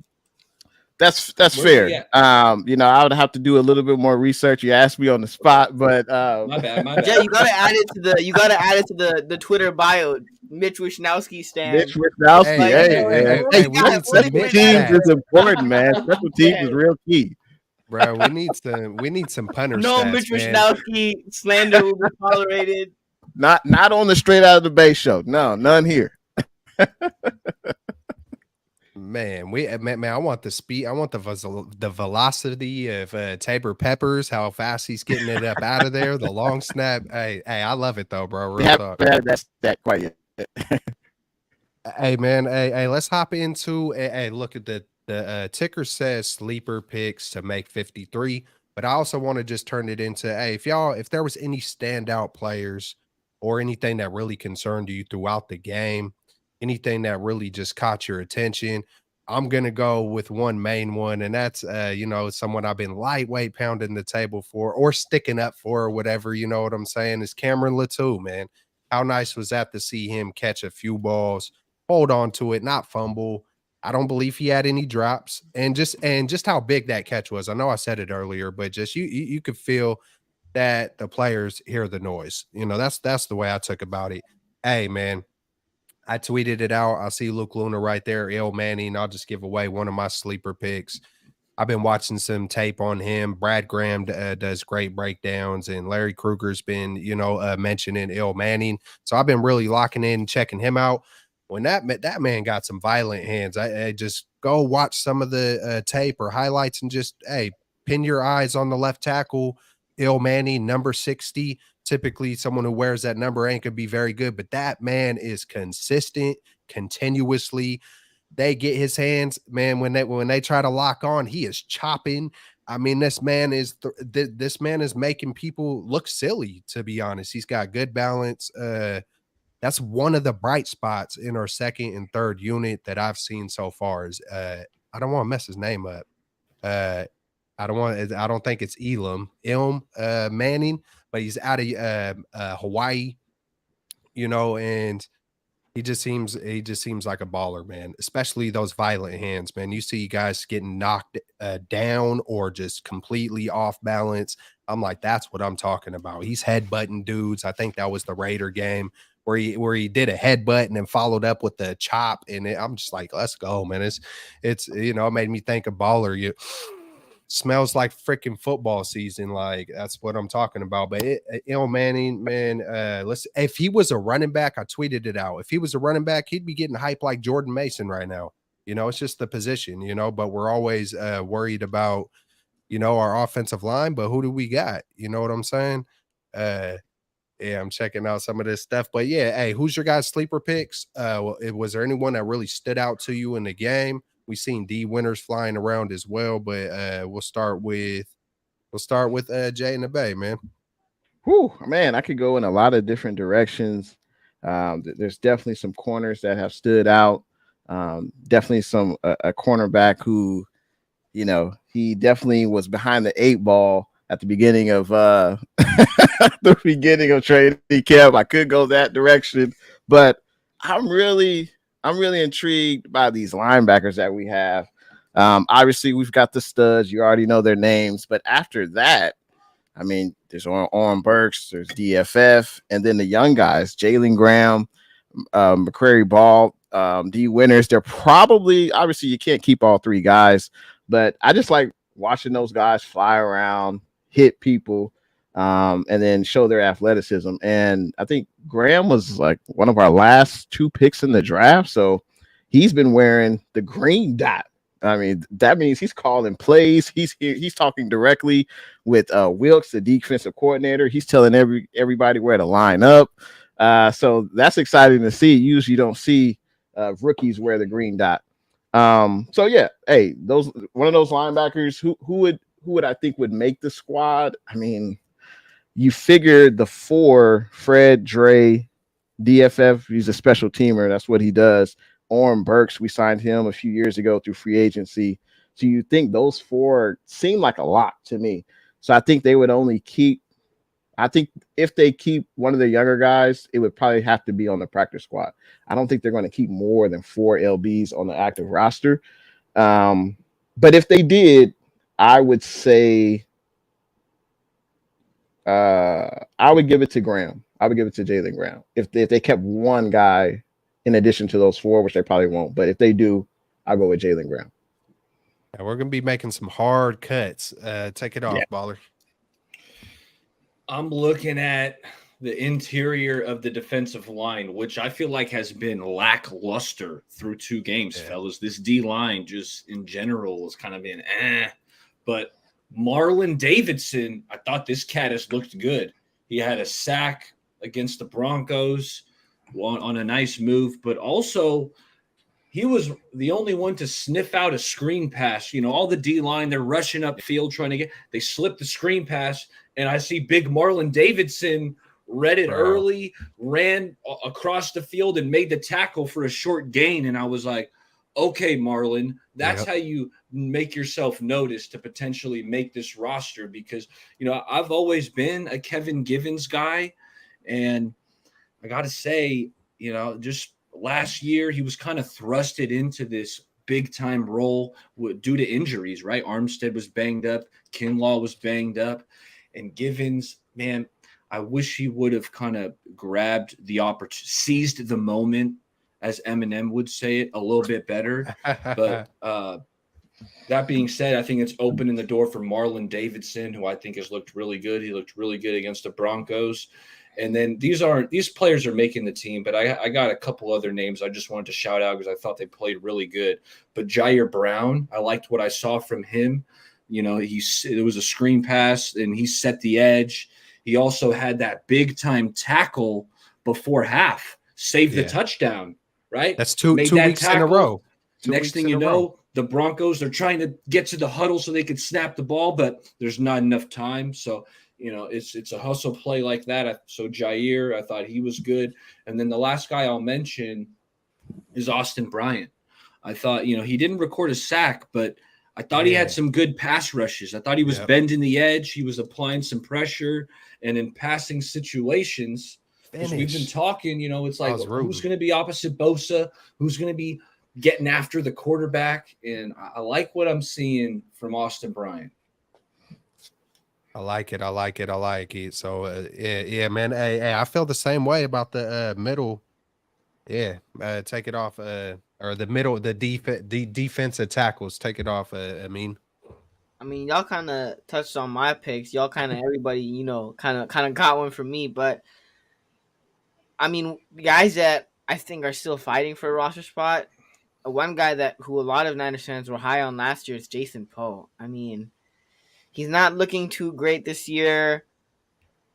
Speaker 2: That's fair. I would have to do a little bit more research. You asked me on the spot, but
Speaker 3: my bad.
Speaker 4: Yeah, you gotta add it to the Twitter bio. Mitch Wishnowsky stand.
Speaker 2: Mitch Wishnowsky. Special teams is important, man. Special teams is real key.
Speaker 1: Bro, we need some punter
Speaker 4: No
Speaker 1: stats,
Speaker 4: Mitch Wishnowsky slander will be tolerated.
Speaker 2: Not on the Straight Out of the Base show. No, none here.
Speaker 1: Man, I want the speed. I want the velocity of Tabor Peppers. How fast he's getting it up out of there. The long snap. Hey, I love it though, bro. Real talk.
Speaker 2: That's that quite yet.
Speaker 1: Hey, man. Hey, let's hop into. Hey, look at the ticker says sleeper picks to make 53, but I also want to just turn it into. Hey, if there was any standout players or anything that really concerned you throughout the game. Anything that really just caught your attention, I'm going to go with one main one, and that's, someone I've been lightweight pounding the table for or sticking up for or whatever, you know what I'm saying, is Cameron Latou, man. How nice was that to see him catch a few balls, hold on to it, not fumble. I don't believe he had any drops, and just how big that catch was. I know I said it earlier, but just you could feel that the players hear the noise. That's the way I took about it. Hey, man. I tweeted it out. I see Luke Luna right there, Il Manning. I'll just give away one of my sleeper picks. I've been watching some tape on him. Brad Graham does great breakdowns, and Larry Kruger's been, mentioning Il Manning. So I've been really locking in and checking him out. When that man got some violent hands, I just go watch some of the tape or highlights and just, pin your eyes on the left tackle, Il Manning, number 60. Typically, someone who wears that number ain't gonna be very good, but that man is consistent, continuously. They get his hands, man. When they try to lock on, he is chopping. I mean, this man is making people look silly. To be honest, he's got good balance. that's one of the bright spots in our second and third unit that I've seen so far. Is I don't want to mess his name up. Uh, I don't think it's Ilm Manning, but he's out of Hawaii, and he just seems like a baller, man. Especially those violent hands, man. You see guys getting knocked down or just completely off balance. I'm like, that's what I'm talking about. He's headbutting dudes. I think that was the Raider game where he did a headbutt and then followed up with the chop. And I'm just like, let's go, man. It's it made me think of baller. You smells like freaking football season. Like that's what I'm talking about. But Manning, man, if he was a running back, I tweeted it out. If he was a running back, he'd be getting hyped like Jordan Mason right now. It's just the position, but we're always worried about, our offensive line, but who do we got? You know what I'm saying? Yeah, I'm checking out some of this stuff. But yeah, hey, who's your guys' sleeper picks? Was there anyone that really stood out to you in the game? We've seen D winners flying around as well, but we'll start with Jay in the Bay, man.
Speaker 2: Whew, man, I could go in a lot of different directions. There's definitely some corners that have stood out. Definitely a cornerback who, he definitely was behind the 8 ball at the beginning of training camp. I could go that direction, but I'm really intrigued by these linebackers that we have. Obviously, we've got the studs. You already know their names, but after that, I mean, there's Oren Burks, there's DFF, and then the young guys, Jalen Graham, McCrary Ball, D Winners. They're probably, obviously, you can't keep all 3 guys, but I just like watching those guys fly around, hit people, and then show their athleticism. And I think Graham was like one of our last 2 picks in the draft. So he's been wearing the green dot. I mean, that means he's calling plays. He's talking directly with Wilkes, the defensive coordinator. He's telling everybody where to line up. So that's exciting to see. Usually you don't see rookies wear the green dot. So yeah, hey, one of those linebackers who would I think would make the squad. I mean, you figure the 4, Fred, Dre, DFF, he's a special teamer. That's what he does. Oren Burks, we signed him a few years ago through free agency. So you think those 4 seem like a lot to me. So I think they would only keep, if they keep one of the younger guys, it would probably have to be on the practice squad. I don't think they're going to keep more than 4 LBs on the active roster. But if they did, I would say I would give it to Graham. I would give it to Jalen Graham. If they kept one guy in addition to those 4, which they probably won't. But if they do, I'll go with Jalen Graham.
Speaker 1: Yeah, we're going to be making some hard cuts. Take it off, Baller.
Speaker 3: I'm looking at the interior of the defensive line, which I feel like has been lackluster through 2 games, fellas. This D line just in general has kind of been But Marlon Davidson, I thought this cat has looked good. He had a sack against the Broncos on a nice move, but also he was the only one to sniff out a screen pass. All the D-line, they're rushing up field trying to they slip the screen pass, and I see big Marlon Davidson read it early, ran across the field and made the tackle for a short gain, and I was like, okay, Marlon, that's how you make yourself notice to potentially make this roster because, I've always been a Kevin Givens guy, and I got to say, just last year, he was kind of thrusted into this big-time role due to injuries, right? Armstead was banged up. Kinlaw was banged up. And Givens, man, I wish he would have kind of grabbed the opportunity, seized the moment, as Eminem would say it, a little bit better. But that being said, I think it's opening the door for Marlon Davidson, who I think has looked really good. He looked really good against the Broncos. And then these players are making the team, but I got a couple other names I just wanted to shout out because I thought they played really good. But Jair Brown, I liked what I saw from him. It was a screen pass and he set the edge. He also had that big time tackle before half, saved the touchdown, right?
Speaker 1: That's two weeks in a row.
Speaker 3: Next thing you know, the Broncos, they're trying to get to the huddle so they could snap the ball, but there's not enough time. So it's a hustle play like that. So Jair, I thought he was good. And then the last guy I'll mention is Austin Bryant. I thought, he didn't record a sack, but I thought he had some good pass rushes. I thought he was bending the edge. He was applying some pressure. And in passing situations, because we've been talking, it's like, who's going to be opposite Bosa? Who's going to be getting after the quarterback? And I like what I'm seeing from Austin Bryant.
Speaker 1: I like it. So, yeah, man. Hey, I feel the same way about the middle. Yeah, take it off. Or the middle, the defensive tackles. Take it off. I mean,
Speaker 4: y'all kind of touched on my picks. Y'all kind of everybody, kind of got one from me. But I mean, guys that I think are still fighting for a roster spot. One guy who a lot of Niners fans were high on last year is Jason Poe. I mean, he's not looking too great this year.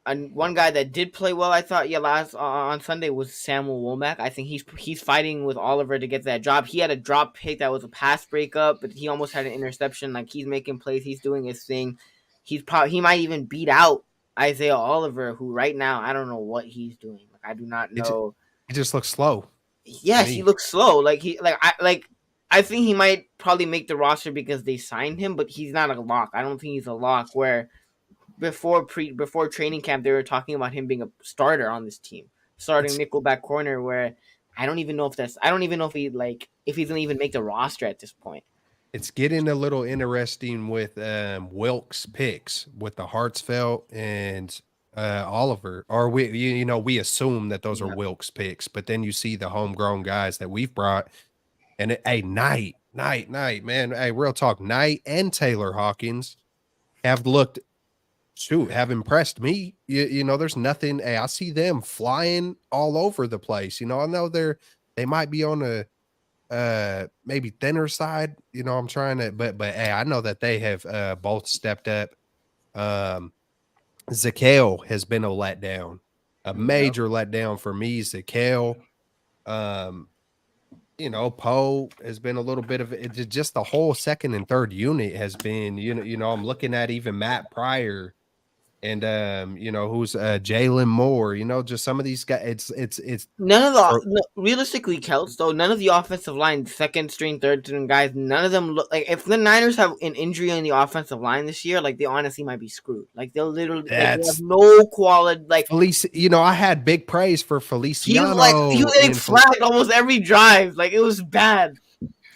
Speaker 4: And one guy that did play well, I thought, last on Sunday was Samuel Womack. I think he's fighting with Oliver to get that job. He had a drop pick that was a pass breakup, but he almost had an interception. Like, he's making plays, he's doing his thing. He might even beat out Isaiah Oliver, who right now I don't know what he's doing. Like, I do not know.
Speaker 1: He just looks slow.
Speaker 4: Yes, he looks slow. I think he might probably make the roster because they signed him, but he's not a lock. I don't think he's a lock. Where before training camp, they were talking about him being a starter on this team, starting nickelback corner. Where I don't even know if if he's gonna even make the roster at this point.
Speaker 1: It's getting a little interesting with Wilkes picks with the Hartsfeld and Oliver, or we assume that those are Wilkes picks, but then you see the homegrown guys that we've brought, and Knight, man, hey, real talk, Knight and Taylor Hawkins have impressed me. There's nothing. Hey, I see them flying all over the place. I know they might be on a maybe thinner side. I'm trying to, but hey, I know that they have both stepped up. Zakale has been a letdown, a major letdown for me. Zakale, Poe has been a little bit of it. Just the whole second and third unit has been, I'm looking at even Matt Pryor and who's Jalen Moore, just some of these guys. It's
Speaker 4: none of the realistically, Celts, though, none of the offensive line, second string, third string guys, none of them look like, if the Niners have an injury on the offensive line this year, like, they honestly might be screwed. Like, they'll literally they have no quality. Like,
Speaker 1: I had big praise for Feliciano.
Speaker 4: He was getting flagged almost every drive. Like, it was bad,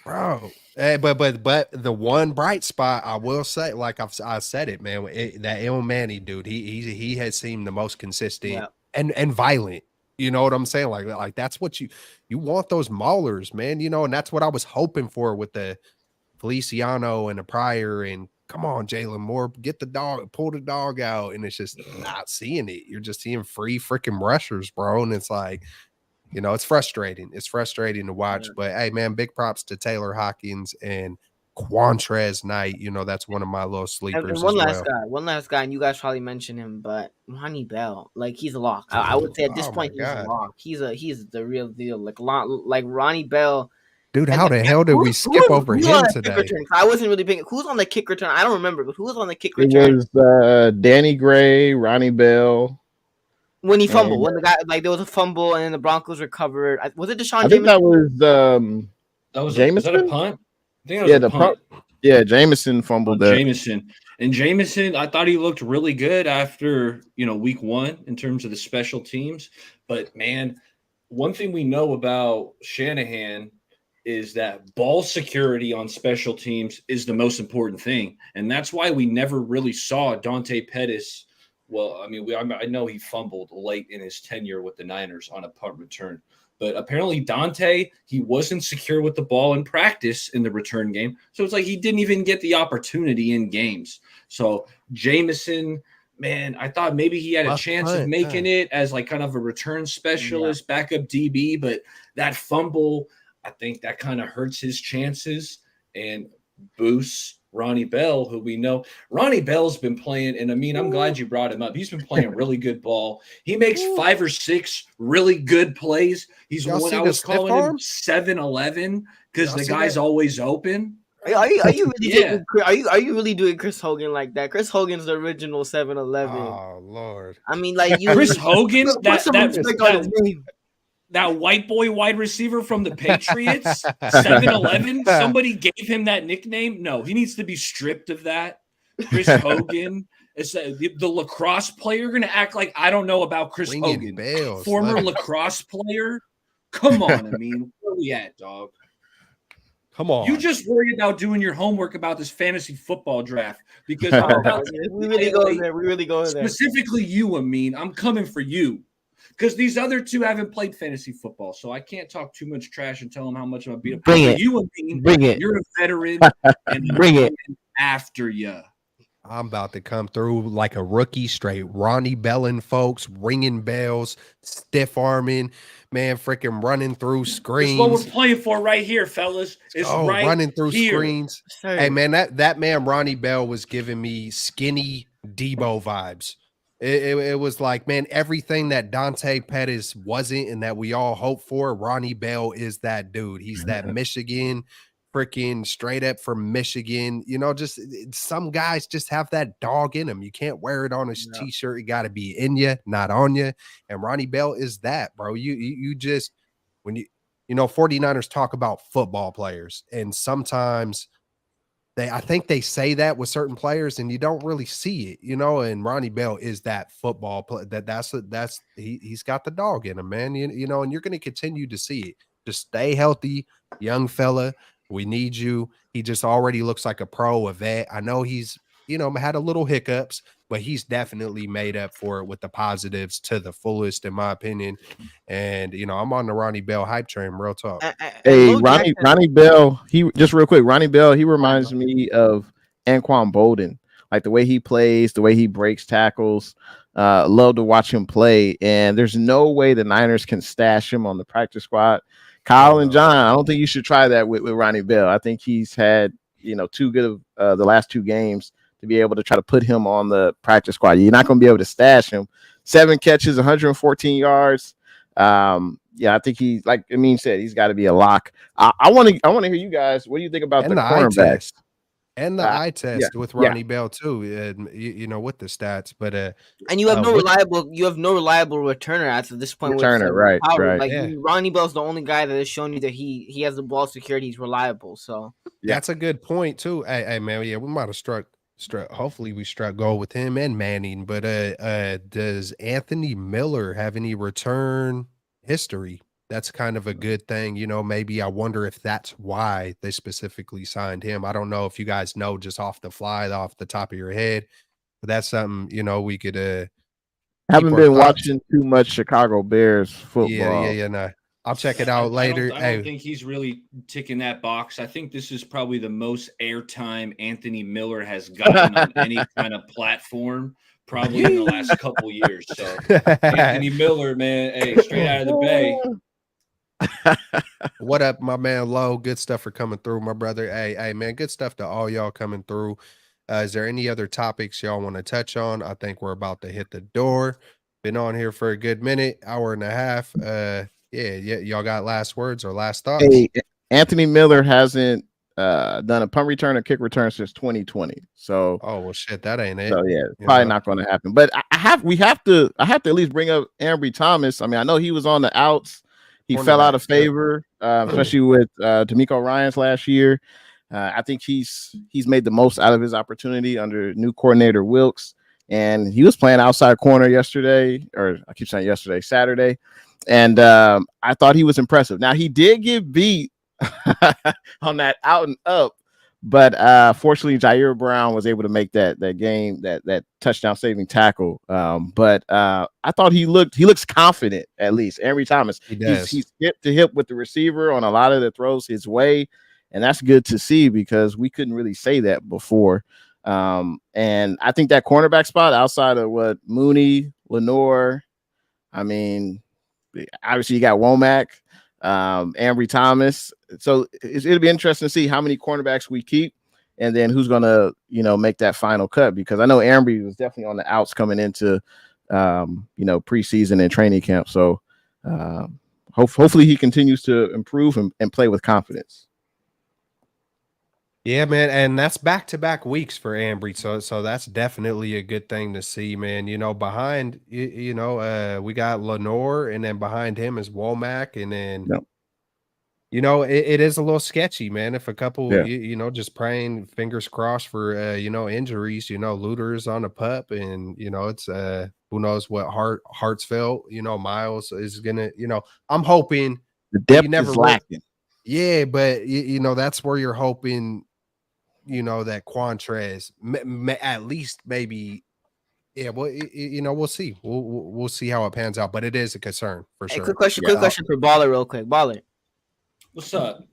Speaker 1: bro. But the one bright spot I will say, like I said it, man, that Il Manny dude, he has seemed the most consistent and violent. You know what I'm saying? Like that's what you want, those maulers, man. And that's what I was hoping for with the Feliciano and the Pryor. And come on, Jalen Moore, get the dog, pull the dog out, and it's just not seeing it. You're just seeing free freaking rushers, bro, and it's like, it's frustrating. It's frustrating to watch. But hey, man, big props to Taylor Hawkins and Quantrez Knight. That's one of my little sleepers.
Speaker 4: And one last guy, and you guys probably mentioned him, but Ronnie Bell, like, he's a lock. I would say at this point he's a lock. He's the real deal. Like Ronnie Bell.
Speaker 1: Dude, how the hell did we skip over him today?
Speaker 4: I wasn't really picking. Who's on the kick return? I don't remember, but who was on the kick return?
Speaker 2: It was Danny Gray, Ronnie Bell.
Speaker 4: When he fumbled, when the guy, like, there was a fumble and then the Broncos recovered. Was it Deshaun Jameson?
Speaker 2: I think that was Jameson.
Speaker 3: Was that a punt? I think that was a punt.
Speaker 2: Jameson fumbled that.
Speaker 3: Jameson, I thought he looked really good after, week one in terms of the special teams. But, man, one thing we know about Shanahan is that ball security on special teams is the most important thing. And that's why we never really saw Dante Pettis. Well, I mean, I know he fumbled late in his tenure with the Niners on a punt return. But apparently Dante, he wasn't secure with the ball in practice in the return game. So it's like he didn't even get the opportunity in games. So Jameson, man, I thought maybe he had a chance of making it as like kind of a return specialist, backup DB. But that fumble, I think that kind of hurts his chances and boosts Ronnie Bell, who we know. Ronnie Bell's been playing, and I mean, I'm glad you brought him up. He's been playing really good ball. He makes 5 or 6 really good plays. He's what I was calling him 7-11 because the guy's always open.
Speaker 4: Are you really
Speaker 3: Yeah.
Speaker 4: are you really doing Chris Hogan like that? Chris Hogan's the original 7-Eleven.
Speaker 1: Oh Lord.
Speaker 4: I mean, like
Speaker 3: Chris Hogan,
Speaker 4: put some respect on his name.
Speaker 3: that white boy wide receiver from the Patriots, 7-Eleven. Somebody gave him that nickname. No, he needs to be stripped of that. Chris Hogan is the lacrosse player going to act like I don't know about Chris
Speaker 1: Ringing
Speaker 3: Hogan,
Speaker 1: bells.
Speaker 3: former
Speaker 1: Love it.
Speaker 3: lacrosse player. Come on, I mean, where we at, dog?
Speaker 1: Come on.
Speaker 3: You just worry about doing your homework about this fantasy football draft because I'm about to
Speaker 4: we really go there. We really go there.
Speaker 3: specifically you, Amin. I'm coming for you because these other two haven't played fantasy football, so I can't talk too much trash and tell them how much I'm gonna beat up.
Speaker 4: Bring
Speaker 3: But
Speaker 4: it.
Speaker 3: you, Amin,
Speaker 4: Bring it.
Speaker 3: you're a veteran, and
Speaker 4: Bring it.
Speaker 3: after you.
Speaker 1: I'm about to come through like a rookie, straight Ronnie Bellin, folks, ringing bells, stiff arming, man, freaking running through
Speaker 3: That's what we're
Speaker 1: screens.
Speaker 3: playing for right here, fellas. It's right
Speaker 1: running through
Speaker 3: here.
Speaker 1: screens.
Speaker 4: Sir.
Speaker 1: Hey, man, that man Ronnie Bell was giving me skinny Debo vibes. It was like, man, everything that Dante Pettis wasn't and that we all hope for, Ronnie Bell is that dude. He's that Michigan, freaking straight up from Michigan. You know, just some guys just have that dog in them. You can't wear it on a t-shirt. You got to be in you, not on you. And Ronnie Bell is that, bro. You just, when you 49ers talk about football players, and sometimes I think they say that with certain players and you don't really see it, and Ronnie Bell is that football player he's got the dog in him, man. You know, and you're going to continue to see it. Just stay healthy, young fella. We need you. He just already looks like a pro, a vet. I know he's, had a little hiccups, but he's definitely made up for it with the positives to the fullest, in my opinion. And, I'm on the Ronnie Bell hype train, real talk.
Speaker 2: Hey, Ronnie Bell, he just real quick, Ronnie Bell, he reminds me of Anquan Bolden, like the way he plays, the way he breaks tackles. Love to watch him play. And there's no way the Niners can stash him on the practice squad. Kyle and John, I don't think you should try that with Ronnie Bell. I think he's had, too good of the last two games to be able to try to put him on the practice squad. You're not going to be able to stash him. 7 catches, 114 yards. Yeah, I think he, like Amin said, he's got to be a lock. I want to hear you guys. What do you think about the cornerbacks?
Speaker 1: And the eye test with Ronnie Bell too, with the stats. But
Speaker 4: and you have no reliable returner at this point.
Speaker 2: Returner, right?
Speaker 4: Like Ronnie Bell's the only guy that has shown you that he has the ball security. He's reliable. So
Speaker 1: that's a good point too. Hey man, we might have struck. Hopefully we struck gold with him and Manning. But does Anthony Miller have any return history? That's kind of a good thing. Maybe I wonder if that's why they specifically signed him. I don't know if you guys know just off the fly, off the top of your head, but that's something, we could
Speaker 2: haven't been watching too much Chicago Bears football.
Speaker 1: Yeah. No. I'll check it out later.
Speaker 3: I don't think he's really ticking that box. I think this is probably the most airtime Anthony Miller has gotten on any kind of platform, probably in the last couple years. So Anthony Miller, man, hey, straight out of the Bay.
Speaker 1: What up, my man Low? Good stuff for coming through, my brother. Hey man, good stuff to all y'all coming through. Is there any other topics y'all want to touch on? I think we're about to hit the door. Been on here for a good minute, hour and a half. Y'all got last words or last thoughts?
Speaker 2: Hey, Anthony Miller hasn't done a punt return or kick return since 2020. So
Speaker 1: well shit, that ain't it.
Speaker 2: So it's probably not going to happen. But I have to at least bring up Ambry Thomas. I mean, I know he was on the outs. He fell out of favor, especially with D'Amico Ryans last year. I think he's made the most out of his opportunity under new coordinator Wilkes. And he was playing outside corner yesterday, or I keep saying yesterday, Saturday. And I thought he was impressive. Now, he did get beat on that out and up. But fortunately, Jair Brown was able to make that game, that touchdown saving tackle. But I thought he looks confident, at least. Ambry Thomas, he's hip to hip with the receiver on a lot of the throws his way. And that's good to see because we couldn't really say that before. And I think that cornerback spot outside of what Mooney, Lenore, I mean, obviously you got Womack, Ambry Thomas. So it'll be interesting to see how many cornerbacks we keep and then who's going to, make that final cut, because I know Ambry was definitely on the outs coming into, preseason and training camp. So hopefully he continues to improve and play with confidence.
Speaker 1: Yeah, man, and that's back-to-back weeks for Ambry, so that's definitely a good thing to see, man. Behind we got Lenore, and then behind him is Womack, and then
Speaker 2: Yep.
Speaker 1: it is a little sketchy, man. If a couple,
Speaker 2: Yeah.
Speaker 1: just praying, fingers crossed for injuries. Looters on a pup, and it's who knows what Hartsville, Miles is gonna. I'm hoping
Speaker 2: The
Speaker 1: but you
Speaker 2: depth
Speaker 1: never
Speaker 2: is
Speaker 1: really,
Speaker 2: lacking.
Speaker 1: yeah, but that's where you're hoping. That Quantrez, at least maybe, yeah. Well, we'll see. We'll see how it pans out, but it is a concern for
Speaker 4: Hey,
Speaker 1: sure.
Speaker 2: Yeah.
Speaker 4: quick question for Baller, real quick. Baller.
Speaker 3: What's up?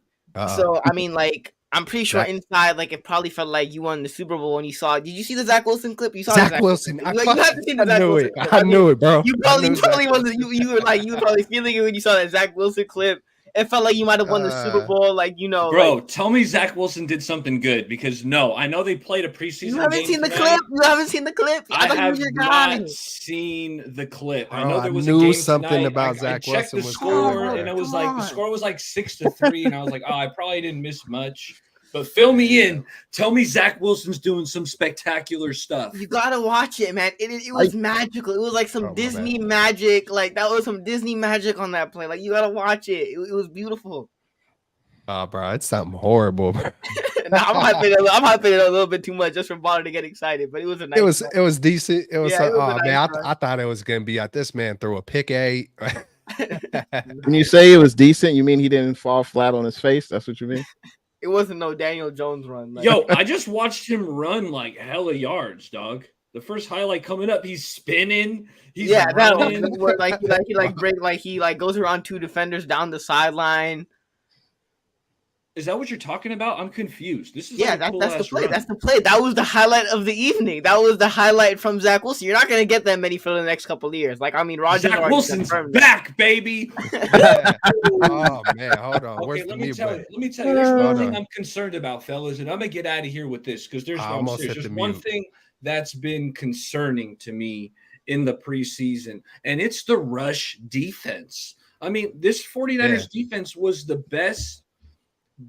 Speaker 4: So I mean, like, I'm pretty sure
Speaker 1: Zach-
Speaker 4: inside, like, it probably felt like you won the Super Bowl when you saw. Did you see the Zach Wilson clip? You saw
Speaker 1: Zach
Speaker 4: the Zach
Speaker 1: Wilson.
Speaker 4: Wilson. You haven't seen the
Speaker 1: I
Speaker 4: Zach
Speaker 1: knew
Speaker 4: Wilson
Speaker 1: it.
Speaker 4: clip.
Speaker 1: I knew it, bro.
Speaker 4: You
Speaker 1: I knew
Speaker 4: probably
Speaker 1: Zach
Speaker 4: wasn't. You were probably feeling it when you saw that Zach Wilson clip. It felt like you might have won the Super Bowl, like
Speaker 3: Bro,
Speaker 4: Like,
Speaker 3: tell me Zach Wilson did something good because no, I know they played a preseason
Speaker 4: you haven't
Speaker 3: game
Speaker 4: seen the
Speaker 3: tonight.
Speaker 4: clip. You haven't seen the clip.
Speaker 3: I
Speaker 4: thought
Speaker 3: have
Speaker 4: you were your guy.
Speaker 3: not seen the clip. I
Speaker 1: Bro,
Speaker 3: know
Speaker 1: I
Speaker 3: there was
Speaker 1: knew
Speaker 3: a game
Speaker 1: something
Speaker 3: tonight.
Speaker 1: about
Speaker 3: I
Speaker 1: Zach
Speaker 3: checked
Speaker 1: Wilson
Speaker 3: the
Speaker 1: was
Speaker 3: score,
Speaker 1: going
Speaker 3: and
Speaker 1: there.
Speaker 3: it was
Speaker 4: Come
Speaker 3: like the
Speaker 4: on.
Speaker 3: score was like 6-3, and I was like, oh, I probably didn't miss much. But fill me in. Tell me Zach Wilson's doing some spectacular stuff.
Speaker 4: You gotta watch it, man. It was magical. It was like some
Speaker 1: Oh, my
Speaker 4: Disney
Speaker 1: bad.
Speaker 4: magic. Like, that was some Disney magic on that play. Like, you gotta watch it. It was beautiful.
Speaker 1: Oh, bro, it's something horrible, bro.
Speaker 4: Now, I'm hyping it a little bit too much just for Baller to get excited, but it was a nice.
Speaker 1: It was decent. It was.
Speaker 4: Yeah, it was a
Speaker 1: Oh
Speaker 4: nice
Speaker 1: man,
Speaker 4: run.
Speaker 1: I thought it was gonna be this man threw a pick 8.
Speaker 2: When you say it was decent, you mean he didn't fall flat on his face? That's what you mean?
Speaker 4: It wasn't no Daniel Jones run. Like,
Speaker 3: Yo, I just watched him run like hella yards, dog. The first highlight coming up, he's spinning. He's
Speaker 4: yeah, that
Speaker 3: running.
Speaker 4: one where he goes around 2 defenders down the sideline.
Speaker 3: Is that what you're talking about? I'm confused. This is
Speaker 4: Yeah,
Speaker 3: like a cool
Speaker 4: that's the
Speaker 3: ass
Speaker 4: play.
Speaker 3: run.
Speaker 4: That's the play. That was the highlight of the evening. That was the highlight from Zach Wilson. You're not gonna get that many for the next couple of years. Like, I mean, Roger
Speaker 3: Zach
Speaker 4: already
Speaker 3: Wilson's
Speaker 4: confirmed that.
Speaker 3: back, baby.
Speaker 1: Oh man, hold on.
Speaker 3: Okay,
Speaker 1: Where's the
Speaker 3: let me
Speaker 1: mute
Speaker 3: tell
Speaker 1: button?
Speaker 3: you. Let me tell you. There's one
Speaker 1: Hold
Speaker 3: thing
Speaker 1: on.
Speaker 3: I'm concerned about, fellas, and I'm gonna get out of here with this because
Speaker 1: I almost hit
Speaker 3: there's
Speaker 1: the
Speaker 3: one
Speaker 1: mute.
Speaker 3: thing that's been concerning to me in the preseason, and it's the rush defense. I mean, this 49ers defense was the best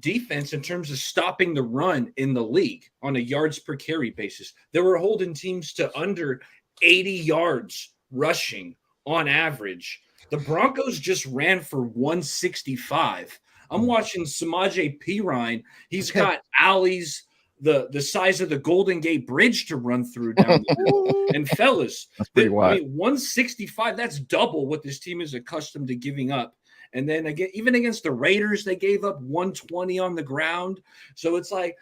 Speaker 3: defense in terms of stopping the run in the league on a yards per carry basis. They were holding teams to under 80 yards rushing on average. The Broncos just ran for 165. I'm watching Samaje Perine. He's got alleys the size of the Golden Gate Bridge to run through down the middle. And fellas,
Speaker 2: That's pretty
Speaker 3: I
Speaker 2: wide.
Speaker 3: mean, 165, that's double what this team is accustomed to giving up. And then again, even against the Raiders, they gave up 120 on the ground. So it's like,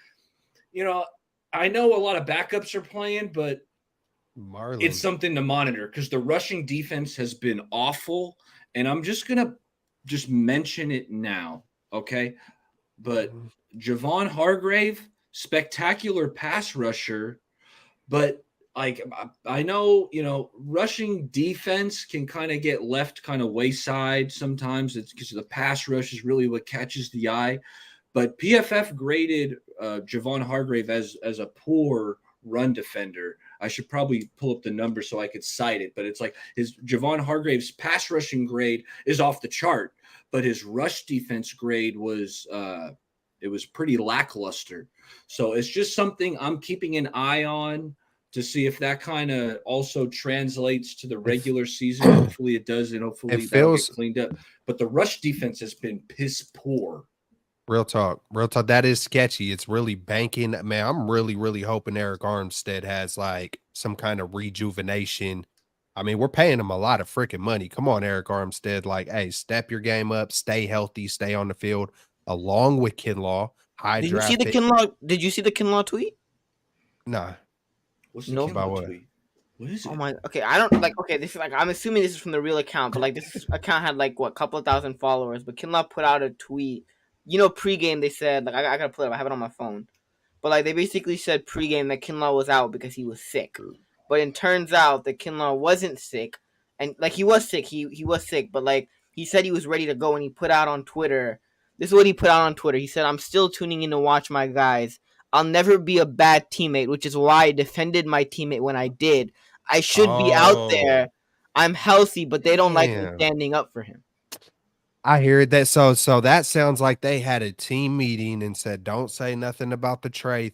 Speaker 3: I know a lot of backups are playing, but
Speaker 1: Marlon.
Speaker 3: it's something to monitor because the rushing defense has been awful. And I'm just going to just mention it now, okay? But Javon Hargrave, spectacular pass rusher, but like I know, rushing defense can kind of get left kind of wayside sometimes. It's because the pass rush is really what catches the eye. But PFF graded Javon Hargrave as a poor run defender. I should probably pull up the number so I could cite it, but it's like his Javon Hargrave's pass rushing grade is off the chart, but his rush defense grade was it was pretty lackluster. So it's just something I'm keeping an eye on to see if that kind of also translates to the regular season. Hopefully it does, and hopefully that'll get cleaned up. But the rush defense has been piss poor.
Speaker 1: Real talk. That is sketchy. It's really banking. Man, I'm really, really hoping Eric Armstead has like some kind of rejuvenation. I mean, we're paying him a lot of freaking money. Come on, Eric Armstead. Like, hey, step your game up, stay healthy, stay on the field, along with Kinlaw.
Speaker 4: Did you see the Kinlaw tweet?
Speaker 1: Nah.
Speaker 3: What's the
Speaker 4: No.
Speaker 3: Kinlaw
Speaker 1: About what?
Speaker 3: tweet? What is it?
Speaker 4: Oh my. Okay, I don't like. Okay, this is like. I'm assuming this is from the real account, but like this account had like what, couple of thousand followers. But Kinlaw put out a tweet. Pregame they said like I gotta pull it up. I have it on my phone. But like they basically said pregame that Kinlaw was out because he was sick. But it turns out that Kinlaw wasn't sick, and like he was sick. He was sick, but like he said he was ready to go, and he put out on Twitter. This is what he put out on Twitter. He said, "I'm still tuning in to watch my guys. I'll never be a bad teammate, which is why I defended my teammate when I did. I should be out there. I'm healthy, but they don't like me
Speaker 1: Damn.
Speaker 4: standing up for him."
Speaker 1: I hear it. That so that sounds like they had a team meeting and said, "Don't say nothing about the Trey."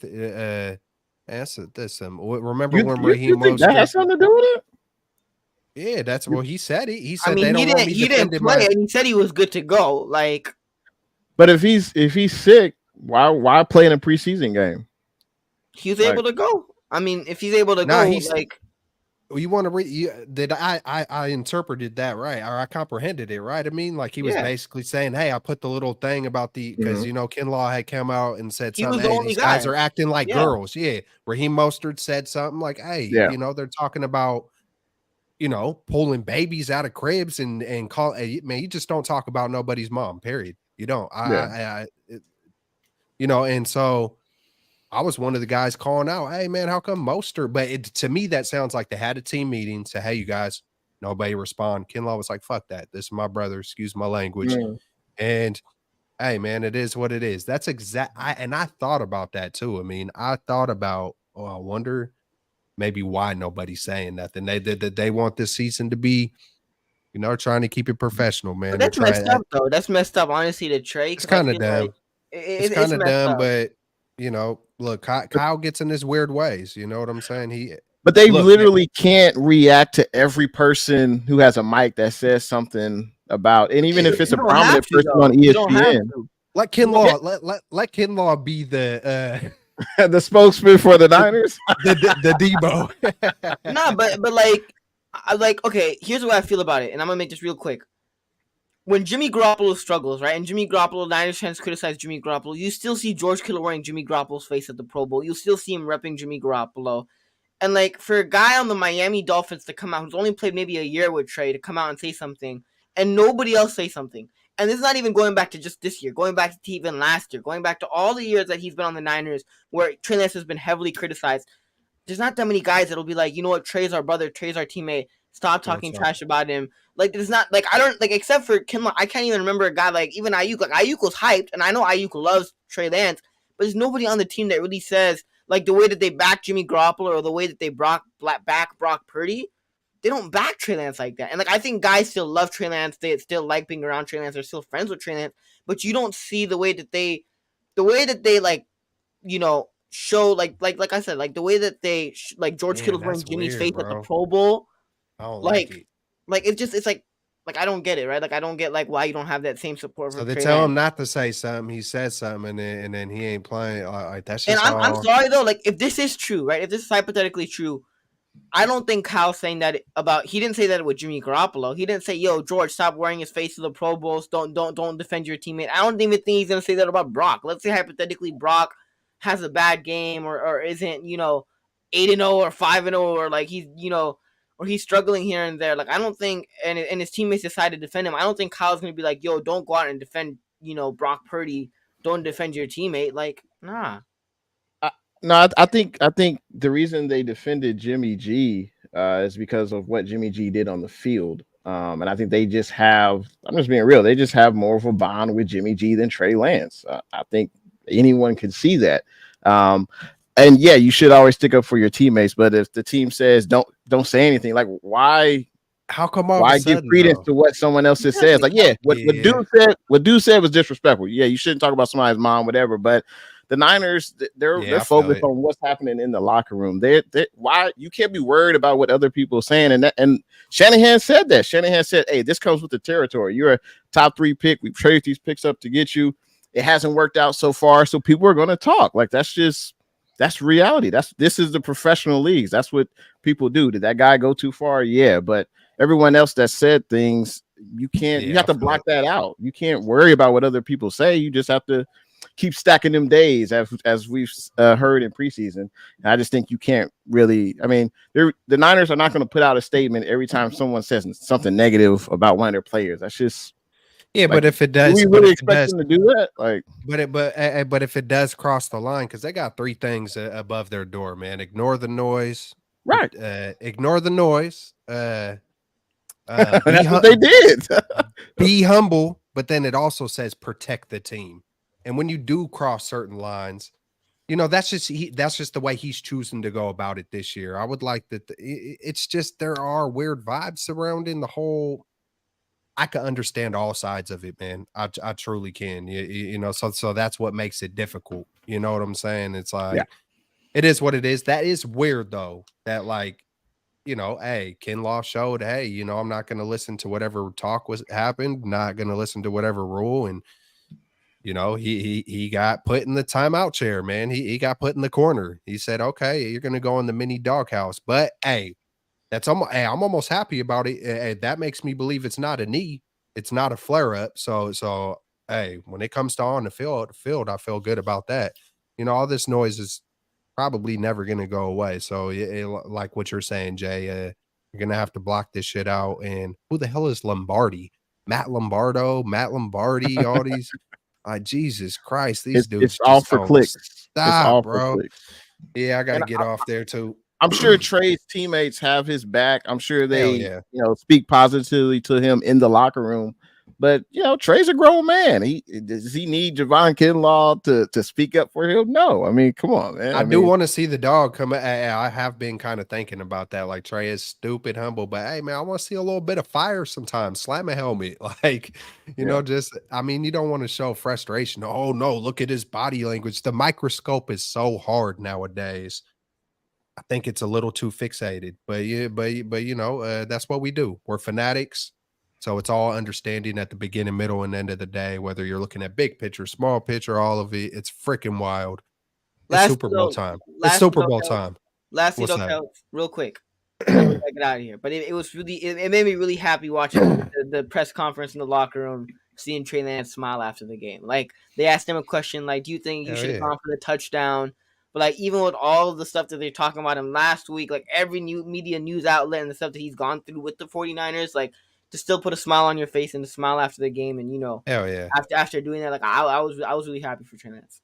Speaker 1: That's some. Remember when Raheem
Speaker 2: You think that
Speaker 1: Mostert?
Speaker 2: has something to do with it?
Speaker 1: Yeah, that's well. He said it. He
Speaker 4: I
Speaker 1: said
Speaker 4: mean,
Speaker 1: they don't want me
Speaker 4: he didn't
Speaker 1: defending
Speaker 4: play,
Speaker 1: my.
Speaker 4: and he said he was good to go. Like
Speaker 2: But if he's sick, why play in a preseason game?
Speaker 4: he was
Speaker 2: Like,
Speaker 4: able to go. I mean, if he's able to
Speaker 1: Nah,
Speaker 4: go,
Speaker 1: he's.
Speaker 4: like
Speaker 1: You want to read? Did I interpreted that right, or I comprehended it right? I mean, like he was
Speaker 4: yeah,
Speaker 1: basically saying, "Hey, I put the little thing about the because
Speaker 2: Mhm.
Speaker 1: Kinlaw had come out and said
Speaker 4: he was
Speaker 1: something.
Speaker 4: the
Speaker 1: Hey,
Speaker 4: only
Speaker 1: these guys
Speaker 4: guy.
Speaker 1: are acting like
Speaker 4: Yeah,
Speaker 1: girls. Yeah, Raheem Mostert said something like, "Hey,
Speaker 2: Yeah.
Speaker 1: they're talking about." Pulling babies out of cribs and call man, you just don't talk about nobody's mom, period. You don't.
Speaker 2: Yeah.
Speaker 1: And so I was one of the guys calling out, hey man, how come Mostert? But to me, that sounds like they had a team meeting, say, hey, you guys, nobody respond. Kinlaw was like, fuck that. This is my brother, excuse my language.
Speaker 2: Mm.
Speaker 1: And hey man, it is what it is. That's and I thought about that too. I mean, I thought about, I wonder maybe why nobody's saying nothing. They want this season to be, trying to keep it professional,
Speaker 4: but
Speaker 1: man. They're
Speaker 4: that's messed
Speaker 1: trying.
Speaker 4: up though. That's messed up, honestly, to Trey,
Speaker 1: It's
Speaker 4: because I
Speaker 1: kind of
Speaker 4: feel like
Speaker 1: dumb. It's
Speaker 4: it's
Speaker 1: kind of
Speaker 4: messed
Speaker 1: dumb,
Speaker 4: up.
Speaker 1: but look, Kyle gets in his weird ways. You know what I'm saying?
Speaker 2: But they
Speaker 1: Look,
Speaker 2: literally can't react to every person who has a mic that says something about, and even if it's
Speaker 4: You
Speaker 2: a
Speaker 4: don't have
Speaker 2: prominent
Speaker 4: to
Speaker 2: person
Speaker 4: though.
Speaker 2: on
Speaker 4: You don't have
Speaker 2: ESPN,
Speaker 4: to.
Speaker 1: let
Speaker 4: You don't.
Speaker 1: Kinlaw let Kinlaw be the
Speaker 2: the spokesman for the Niners.
Speaker 1: the Debo.
Speaker 4: Nah, but like, okay. Here's what I feel about it, and I'm gonna make this real quick. When Jimmy Garoppolo struggles, right, and Jimmy Garoppolo, Niners fans criticize Jimmy Garoppolo, you still see George Kittle wearing Jimmy Garoppolo's face at the Pro Bowl. You still see him repping Jimmy Garoppolo. And like for a guy on the Miami Dolphins to come out who's only played maybe a year with Trey to come out and say something, and nobody else say something. And this is not even going back to just this year, going back to even last year, going back to all the years that he's been on the Niners where Trey Lance has been heavily criticized. There's not that many guys that'll be like, you know what, Trey's our brother, Trey's our teammate. Stop talking trash about him. Like there's not like I don't like except for Kinlaw, I can't even remember a guy like even Ayuk. Like Ayuk was hyped, and I know Ayuk loves Trey Lance, but there's nobody on the team that really says like the way that they back Jimmy Garoppolo or the way that they back Brock Purdy. They don't back Trey Lance like that. And like I think guys still love Trey Lance. They still like being around Trey Lance. They're still friends with Trey Lance. But you don't see the way that they like show like I said, like the way that they like George
Speaker 1: Man,
Speaker 4: Kittle's wearing
Speaker 1: that's
Speaker 4: Jimmy's
Speaker 1: weird,
Speaker 4: face at the
Speaker 1: bro.
Speaker 4: Pro Bowl.
Speaker 1: I don't like
Speaker 4: Like,
Speaker 1: it.
Speaker 4: it's like I don't get it, right? Like I don't get like why you don't have that same support
Speaker 1: So
Speaker 4: for
Speaker 1: they
Speaker 4: Trey
Speaker 1: tell
Speaker 4: Lance.
Speaker 1: him not to say something. He says something, and then he ain't playing. Like that's
Speaker 4: And
Speaker 1: just
Speaker 4: I'm
Speaker 1: all.
Speaker 4: sorry though, like if this is true, right? If this is hypothetically true, I don't think Kyle's saying that about. He didn't say that with Jimmy Garoppolo. He didn't say, "Yo, George, stop wearing his face to the Pro Bowls. Don't defend your teammate." I don't even think he's gonna say that about Brock. Let's say hypothetically Brock has a bad game or isn't 8-0 or 5-0 or like he's or he's struggling here and there. Like I don't think and his teammates decide to defend him. I don't think Kyle's gonna be like, "Yo, don't go out and defend Brock Purdy. Don't defend your teammate." Like nah.
Speaker 2: No, I think the reason they defended Jimmy G is because of what Jimmy G did on the field. And I think they just have, I'm just being real, they just have more of a bond with Jimmy G than Trey Lance. I think anyone can see that. And yeah, you should always stick up for your teammates. But if the team says don't say anything, like why
Speaker 1: How come all of a
Speaker 2: give
Speaker 1: sudden
Speaker 2: credence
Speaker 1: though?
Speaker 2: to what someone else says? Like, yeah, what dude said was disrespectful. Yeah, you shouldn't talk about somebody's mom, whatever. But the Niners, they're
Speaker 1: I feel
Speaker 2: focused
Speaker 1: it.
Speaker 2: on what's happening in the locker room. They why you can't be worried about what other people are saying. And Shanahan said that. Shanahan said, "Hey, this comes with the territory. You're a top 3 pick. We've traded these picks up to get you. It hasn't worked out so far, so people are going to talk. Like that's reality. This is the professional leagues. That's what people do. Did that guy go too far? Yeah, but everyone else that said things, you can't. You have to block that out. You can't worry about what other people say. You just have to keep stacking them days, as we've heard in preseason. And I just think you can't really. I mean, the Niners are not going to put out a statement every time someone says something negative about one of their players. That's just
Speaker 1: but if it does,
Speaker 2: do we really expect them to do that? Like,
Speaker 1: but if it does cross the line, because they got 3 things above their door, man. Ignore the noise,
Speaker 2: right?
Speaker 1: Ignore the noise.
Speaker 2: That's what they did.
Speaker 1: Be humble, but then it also says protect the team. And when you do cross certain lines, that's just the way he's choosing to go about it this year. I would like that. It's just there are weird vibes surrounding the whole. I can understand all sides of it, man. I truly can. You know, so that's what makes it difficult. You know what I'm saying? It's like it is what it is. That is weird though. That like, you know, hey, Kinlaw showed, hey, you know, I'm not going to listen to whatever talk was happened, not going to listen to whatever rule, and you know, he got put in the timeout chair, man. He got put in the corner. He said, okay, you're going to go in the mini doghouse, but hey, that's almost. Hey, I'm almost happy about it. That makes me believe it's not a knee. It's not a flare up. So hey, when it comes to on the field, I feel good about that. You know, all this noise is probably never going to go away. So like what you're saying, Jay, you're going to have to block this shit out. And who the hell is Lombardi? Matt Lombardi, all these. Jesus Christ, these dudes
Speaker 2: it's all
Speaker 1: just
Speaker 2: for
Speaker 1: don't
Speaker 2: clicks. It's
Speaker 1: stop,
Speaker 2: all
Speaker 1: bro.
Speaker 2: for clicks.
Speaker 1: Yeah, I got to
Speaker 2: And
Speaker 1: get off there too.
Speaker 2: I'm sure Trey's teammates have his back. I'm sure they,
Speaker 1: yeah.
Speaker 2: you know, speak positively to him in the locker room. But you know, Trey's a grown man. Does he need Javon Kinlaw to speak up for him? No. I mean, come on, man.
Speaker 1: I do want to see the dog come. I have been kind of thinking about that. Like Trey is stupid, humble, but hey, man, I want to see a little bit of fire sometimes. Slam a helmet, like you know, just I mean, you don't want to show frustration. Oh no, look at his body language. The microscope is so hard nowadays. I think it's a little too fixated, but yeah, but you know, that's what we do. We're fanatics. So it's all understanding at the beginning, middle, and end of the day, whether you're looking at big picture, small picture, all of it. It's freaking wild. It's Super Bowl time. It's Super Bowl time.
Speaker 4: Lastly,
Speaker 1: What's
Speaker 4: though,
Speaker 1: that?
Speaker 4: real quick. I know we gotta get out of here, but it was really it made me really happy watching the press conference in the locker room, seeing Trey Lance smile after the game. Like they asked him a question, like, "Do you think you should have gone for the touchdown?" But like even with all of the stuff that they're talking about him last week, like every new media news outlet and the stuff that he's gone through with the 49ers, like to still put a smile on your face and to smile after the game, and you know,
Speaker 1: hell yeah,
Speaker 4: after doing that, like I was really happy for Trey Lance.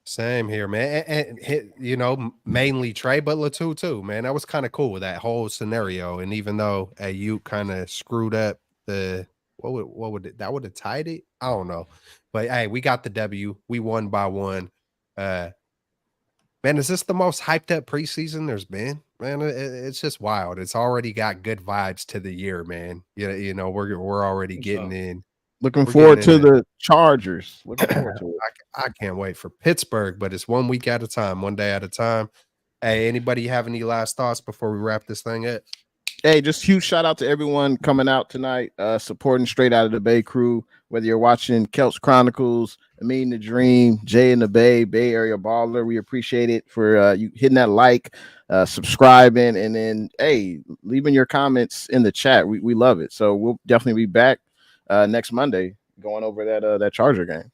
Speaker 1: Same here, man. And you know, mainly Trey, but Latu too, man. That was kind of cool with that whole scenario. And even though you kind of screwed up the what would it that would have tied it? I don't know. But hey, we got the W. We won by one. Man, is this the most hyped up preseason there's been? Man, it's just wild. It's already got good vibes to the year, man. You know, we're already getting in.
Speaker 2: Looking forward to the Chargers. Looking forward to it.
Speaker 1: I can't wait for Pittsburgh, but it's 1 week at a time, 1 day at a time. Hey, anybody have any last thoughts before we wrap this thing up?
Speaker 2: Hey, just huge shout out to everyone coming out tonight, supporting Straight Out of the Bay crew. Whether you're watching Kelps Chronicles, Amin the Dream, Jay in the Bay Area Baller, we appreciate it for you hitting that like, subscribing, and then hey, leaving your comments in the chat. We love it. So we'll definitely be back next Monday going over that Charger game.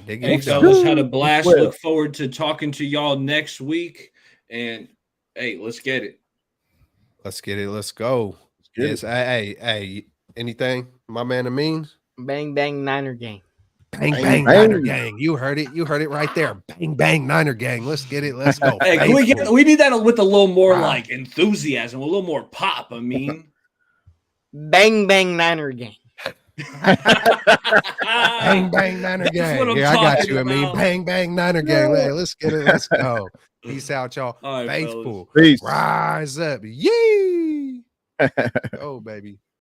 Speaker 3: Hey, fellas, had a blast. Look forward to talking to y'all next week. And hey, let's get it.
Speaker 1: Let's get it. Let's go. Yes. Hey, anything, my man Amin?
Speaker 4: Bang, bang, Niner gang.
Speaker 1: Bang, bang, Niner gang. You heard it. You heard it right there. Bang, bang, Niner gang. Let's get it. Let's go.
Speaker 3: Hey, we need that with a little more like enthusiasm, a little more pop. I mean,
Speaker 4: bang, bang, Niner gang.
Speaker 1: Bang, bang, Niner gang. Here, I got you. I mean, bang, bang, Niner gang. Hey, let's get it. Let's go. Peace out, y'all.
Speaker 3: All right,
Speaker 1: faithful.
Speaker 2: Peace.
Speaker 1: Rise up. Yee. Oh, baby.